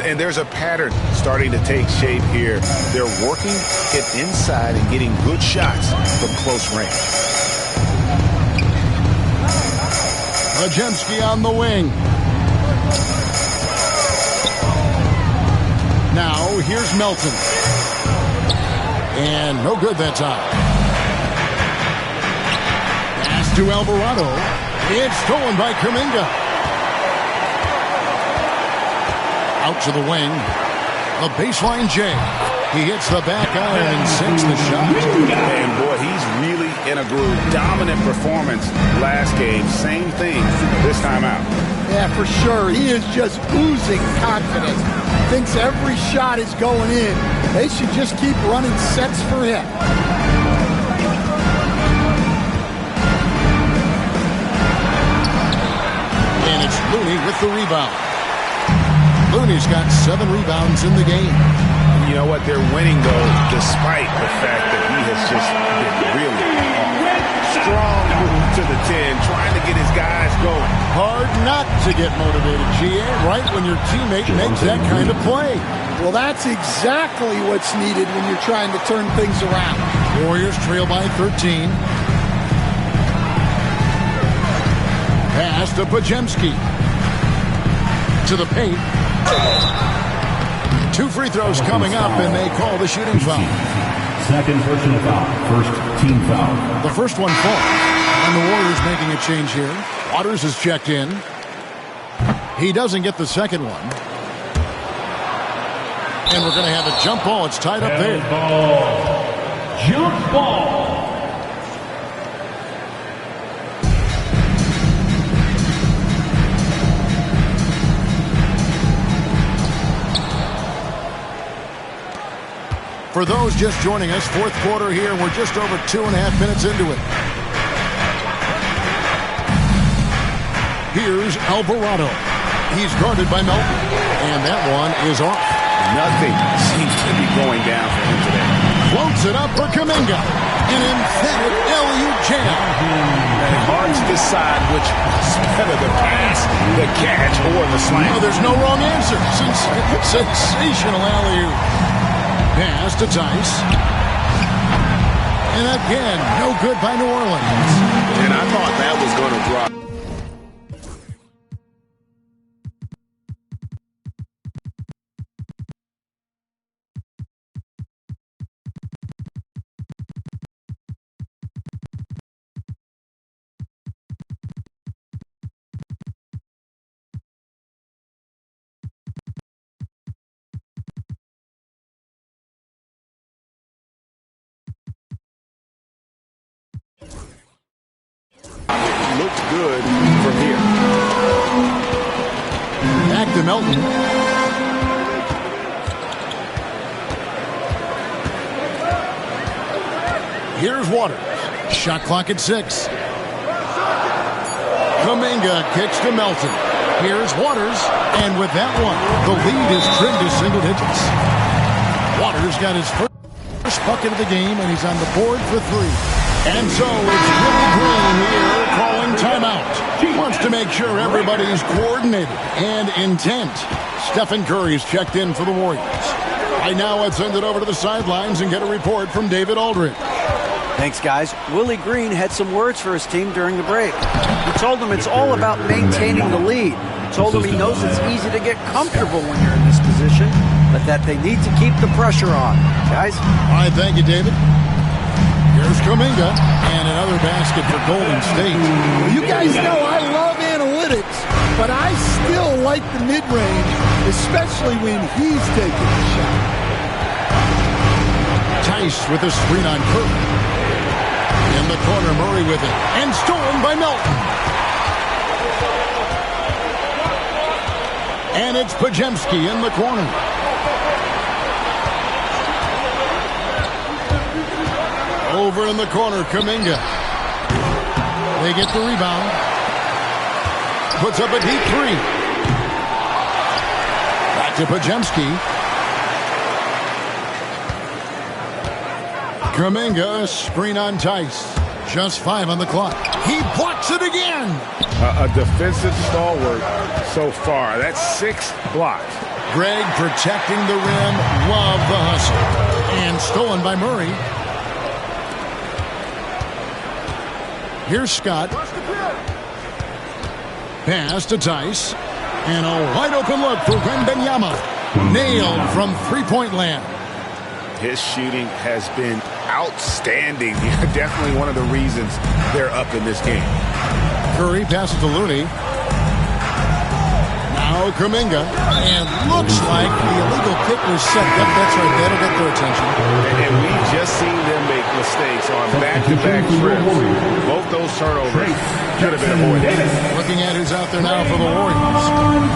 And there's a pattern starting to take shape here. They're working it inside and getting good shots from close range. Pajemski on the wing. Now here's Melton. And no good that time. Pass to Alvarado. It's stolen by Kuminga. Out to the wing. The baseline J. He hits the back iron and sinks the shot. And boy, he's really in a groove. Dominant performance last game. Same thing this time out. Yeah, for sure. He is just oozing confidence. Thinks every shot is going in. They should just keep running sets for him. And it's Looney with the rebound. Looney's got 7 rebounds in the game. You know what? They're winning, though, despite the fact that he has just been really strong move to the 10, trying to get his guys going. Hard not to get motivated, GA, right when your teammate makes that kind of play. Well, that's exactly what's needed when you're trying to turn things around. Warriors trail by 13. Pass to Pajemski. To the paint. 2 free throws coming up, and they call the shooting foul. Second personal foul. First team foul. The first one falls, and the Warriors making a change here. Waters is checked in. He doesn't get the second one. And we're going to have a jump ball. It's tied up there. Jump ball. For those just joining us, 4th quarter here. We're just over 2.5 minutes into it. Here's Alvarado. He's guarded by Melton. And that one is off. Nothing seems to be going down for him today. Floats it up for Kuminga. An emphatic LU jam. And hard to decide which is better, the pass, the catch, or the slam. Oh, there's no wrong answer. Sensational alley-oop. Pass to Tice. And again, no good by New Orleans. And I thought that was going to drop. Looked good from here. Back to Melton. Here's Waters. Shot clock at 6. Kuminga kicks to Melton. Here's Waters. And with that one, the lead is trimmed to single digits. Waters got his first bucket of the game, and he's on the board for 3. And so it's Willie Green here calling timeout. He wants to make sure everybody's coordinated and intent. Stephen Curry's checked in for the Warriors. Right now, let's send it over to the sidelines and get a report from David Aldridge. Thanks, guys. Willie Green had some words for his team during the break. He told them it's all about maintaining the lead. He told them he knows it's easy to get comfortable when you're in this position, but that they need to keep the pressure on. Guys? All right, thank you, David. Here's Kuminga, and another basket for Golden State. Well, you guys know I love analytics, but I still like the mid-range, especially when he's taking the shot. Tice with a screen on Curry. In the corner, Murray with it. And stolen by Melton. And it's Podziemski in the corner. Over in the corner, Kuminga. They get the rebound. Puts up a deep three. Back to Podziemski. Kuminga, screen on Tice. Just 5 on the clock. He blocks it again. A defensive stalwart so far. That's 6 blocks. Greg protecting the rim. Love the hustle. And stolen by Murray. Here's Scott. Pass to Tice. And a wide open look for Wembanyama. Nailed from three-point land. His shooting has been outstanding. Definitely one of the reasons they're up in this game. Curry passes to Looney. Now Kuminga. And looks like the illegal kick was set up. That's right. That'll get their attention. And we've just seen them make mistakes on back-to-back trips. Both those turnovers could have been avoided. Looking at who's out there now for the Warriors.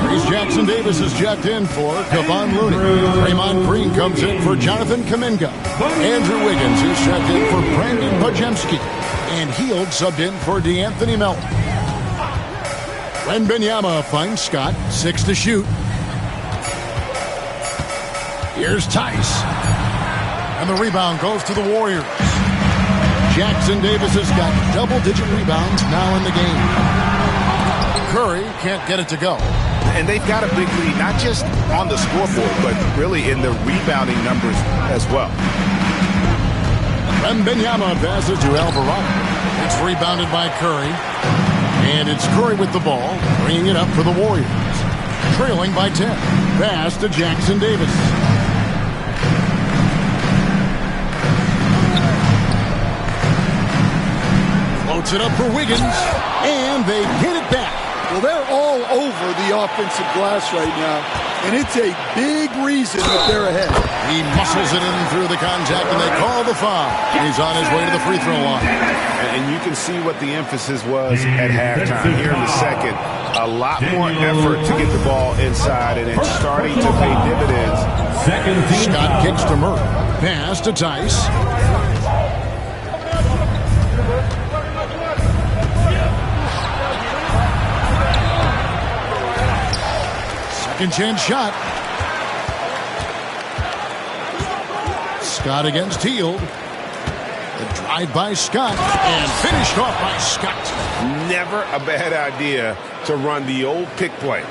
Reese Jackson Davis is checked in for Kevon Looney. Draymond Green comes in for Jonathan Kuminga. Andrew Wiggins is checked in for Brandon Podziemski. And Hield subbed in for DeAnthony Melton. Wembanyama finds Scott. 6 to shoot. Here's Tice. And the rebound goes to the Warriors. Jackson Davis has got double-digit rebounds now in the game. Curry can't get it to go. And they've got a big lead, not just on the scoreboard, but really in the rebounding numbers as well. Wembanyama passes to Alvarado. It's rebounded by Curry. And it's Curry with the ball, bringing it up for the Warriors. Trailing by 10. Pass to Jackson Davis. Floats it up for Wiggins. And they get it back. Well, they're all over the offensive glass right now, and it's a big reason that they're ahead. He muscles it in through the contact, and they call the foul. He's on his way to the free throw line. And you can see what the emphasis was at halftime. Here in the second, a lot more effort to get the ball inside, and it's starting to pay dividends. Scott kicks to Murray. Pass to Tice. Second chance shot. Scott against Hield. The drive by Scott and finished off by Scott. Never a bad idea to run the old pick play.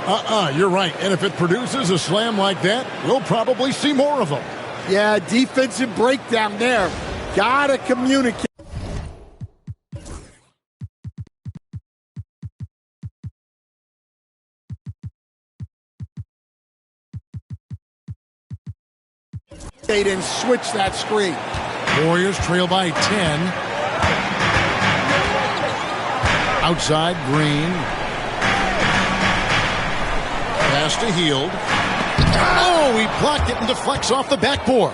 You're right. And if it produces a slam like that, we'll probably see more of them. Yeah, defensive breakdown there. Gotta communicate. And switch that screen. Warriors trail by 10. Outside, Green. Pass to Hield. Oh, he blocked it and deflects off the backboard.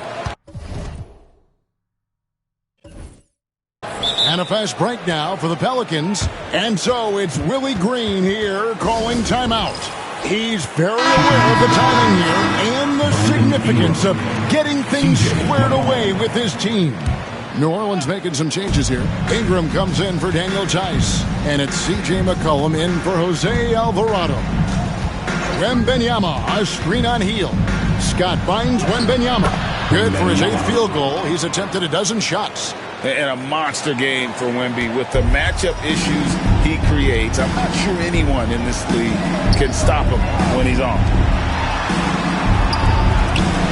And a fast break now for the Pelicans. And so it's Willie Green here calling timeout. He's very aware of the timing here and the significance of getting things squared away with his team. New Orleans making some changes here. Ingram comes in for Daniel Tice. And it's C.J. McCollum in for Jose Alvarado. Wembanyama, a screen on Hield. Scott finds Wembanyama. Good for his 8th field goal. He's attempted a dozen shots. And a monster game for Wemby with the matchup issues he creates. I'm not sure anyone in this league can stop him when he's on.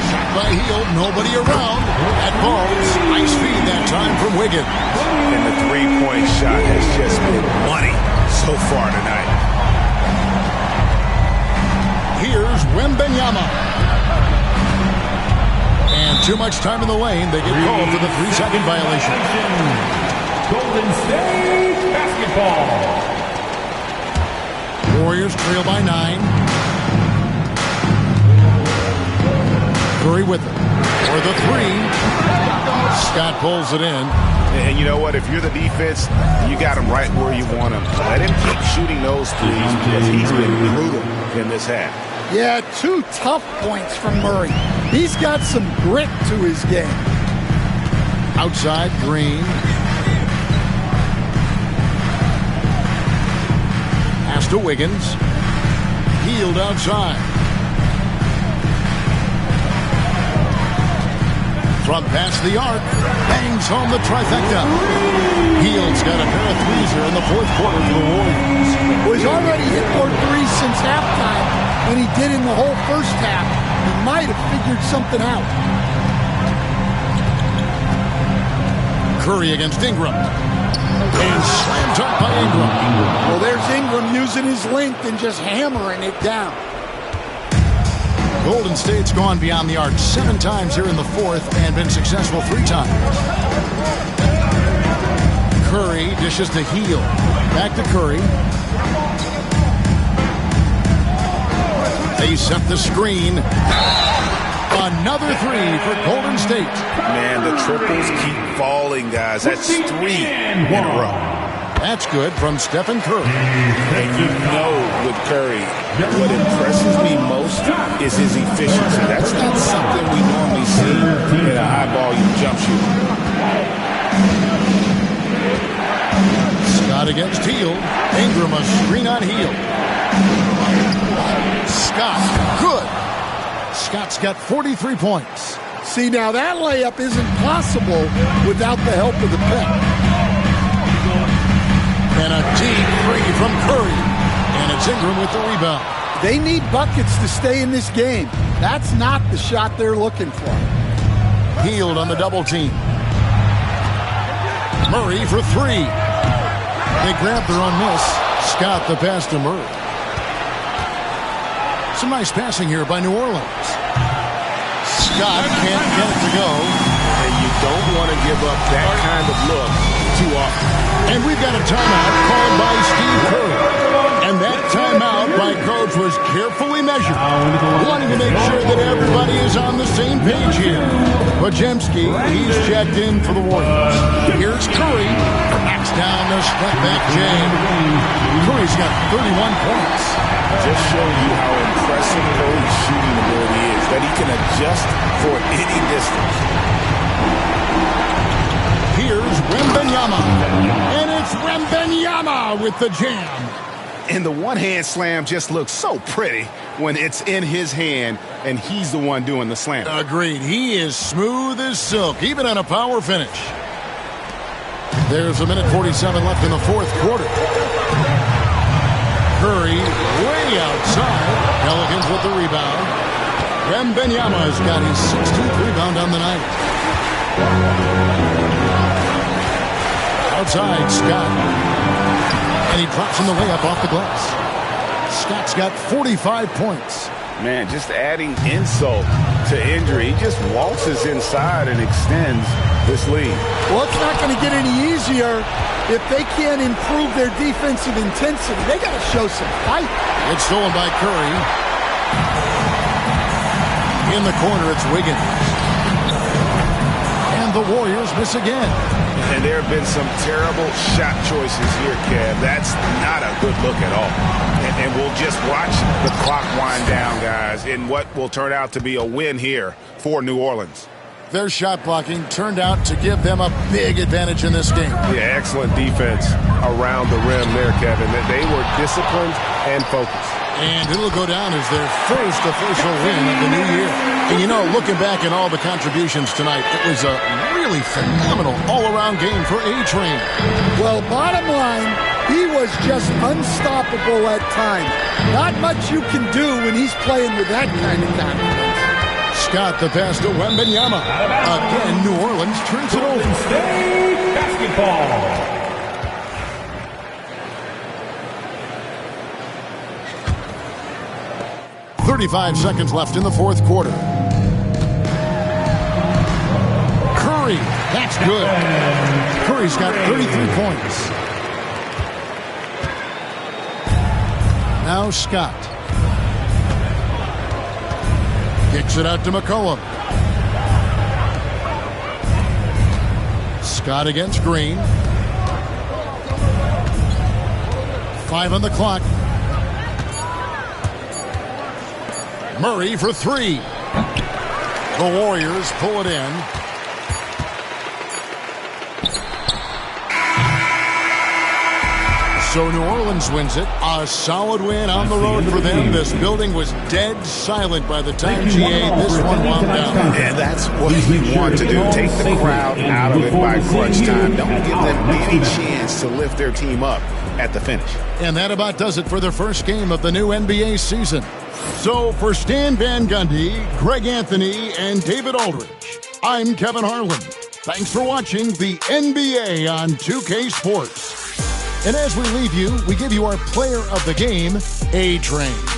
Shot by Hield, nobody around. That falls. Nice feed that time from Wiggins. And the three-point shot has just been money so far tonight. Here's Wembanyama. And too much time in the lane. They get called for the 3-second violation. Golden State basketball. Warriors trail by 9. Curry with it. For the 3. Scott pulls it in. And you know what? If you're the defense, you got him right where you want him. Let him keep shooting those threes because he's been brutal in this half. Yeah, 2 tough points from Murray. He's got some grit to his game. Outside, Green. Pass to Wiggins. Healed outside. From past the arc, bangs home the trifecta. Hield's got a pair of threes here in the fourth quarter for the Warriors. Well, he's already hit more threes since halftime than he did in the whole first half. He might have figured something out. Curry against Ingram. And slam dunk by Ingram. Well, there's Ingram using his length and just hammering it down. Golden State's gone beyond the arc 7 times here in the fourth and been successful 3 times. Curry dishes to Hield. Back to Curry. They set the screen. Another 3 for Golden State. Man, the triples keep falling, guys. That's 3 in a row. That's good from Stephen Curry. And you know with Curry, what impresses me most is his efficiency. That's not something we normally see in a high-volume jump shooter. Scott against Hield. Ingram a screen on Hield. Scott, good. Scott's got 43 points. See, now that layup isn't possible without the help of the pick. And a deep 3 from Curry. And it's Ingram with the rebound. They need buckets to stay in this game. That's not the shot they're looking for. Hield on the double team. Murray for 3. They grab their own miss. Scott the pass to Murray. Some nice passing here by New Orleans. Scott can't get it to go. And you don't want to give up that kind of look too often. And we've got a timeout called by Steve Kerr. And that timeout by Coach was carefully measured, wanting to make sure that everybody is on the same page here. Pajemski, he's checked in for the Warriors. Here's Curry. Backs down the step back jam. Curry's got 31 points. Just showing you how impressive Curry's shooting ability is, that he can adjust for any distance. Here's Wembanyama. And it's Wembanyama with the jam. And the one-hand slam just looks so pretty when it's in his hand and he's the one doing the slam. Agreed. He is smooth as silk, even on a power finish. There's a minute 47 left in the fourth quarter. Curry way outside. Pelicans with the rebound. Wembanyama's got his 16th rebound on the night. Outside, Scott. And he drops in the layup off the glass. Scott's got 45 points. Man, just adding insult to injury. He just waltzes inside and extends this lead. Well, it's not going to get any easier if they can't improve their defensive intensity. They got to show some fight. It's stolen by Curry. In the corner, it's Wiggins. And the Warriors miss again. And there have been some terrible shot choices here, Kev. That's not a good look at all. And we'll just watch the clock wind down, guys, in what will turn out to be a win here for New Orleans. Their shot blocking turned out to give them a big advantage in this game. Yeah, excellent defense around the rim there, Kevin. They were disciplined and focused. And it'll go down as their first official win of the new year. And you know, looking back at all the contributions tonight, it was a really phenomenal all-around game for A-Train. Well, bottom line, he was just unstoppable at times. Not much you can do when he's playing with that kind of confidence. Scott the pass to Wembanyama. Again, New Orleans turns it over. State basketball. 35 seconds left in the fourth quarter. Curry, that's good. Curry's got 33 points. Now Scott. Kicks it out to McCollum. Scott against Green. 5 on the clock. Murray for 3. The Warriors pull it in. So New Orleans wins it. A solid win on the road for them. This building was dead silent by the time GA this one wound down. And that's what we want to do. Take the crowd out of it by crunch time. Don't give them any chance to lift their team up at the finish. And that about does it for the first game of the new NBA season. So for Stan Van Gundy, Greg Anthony, and David Aldridge, I'm Kevin Harlan. Thanks for watching the NBA on 2K Sports. And as we leave you, we give you our player of the game, A-Train.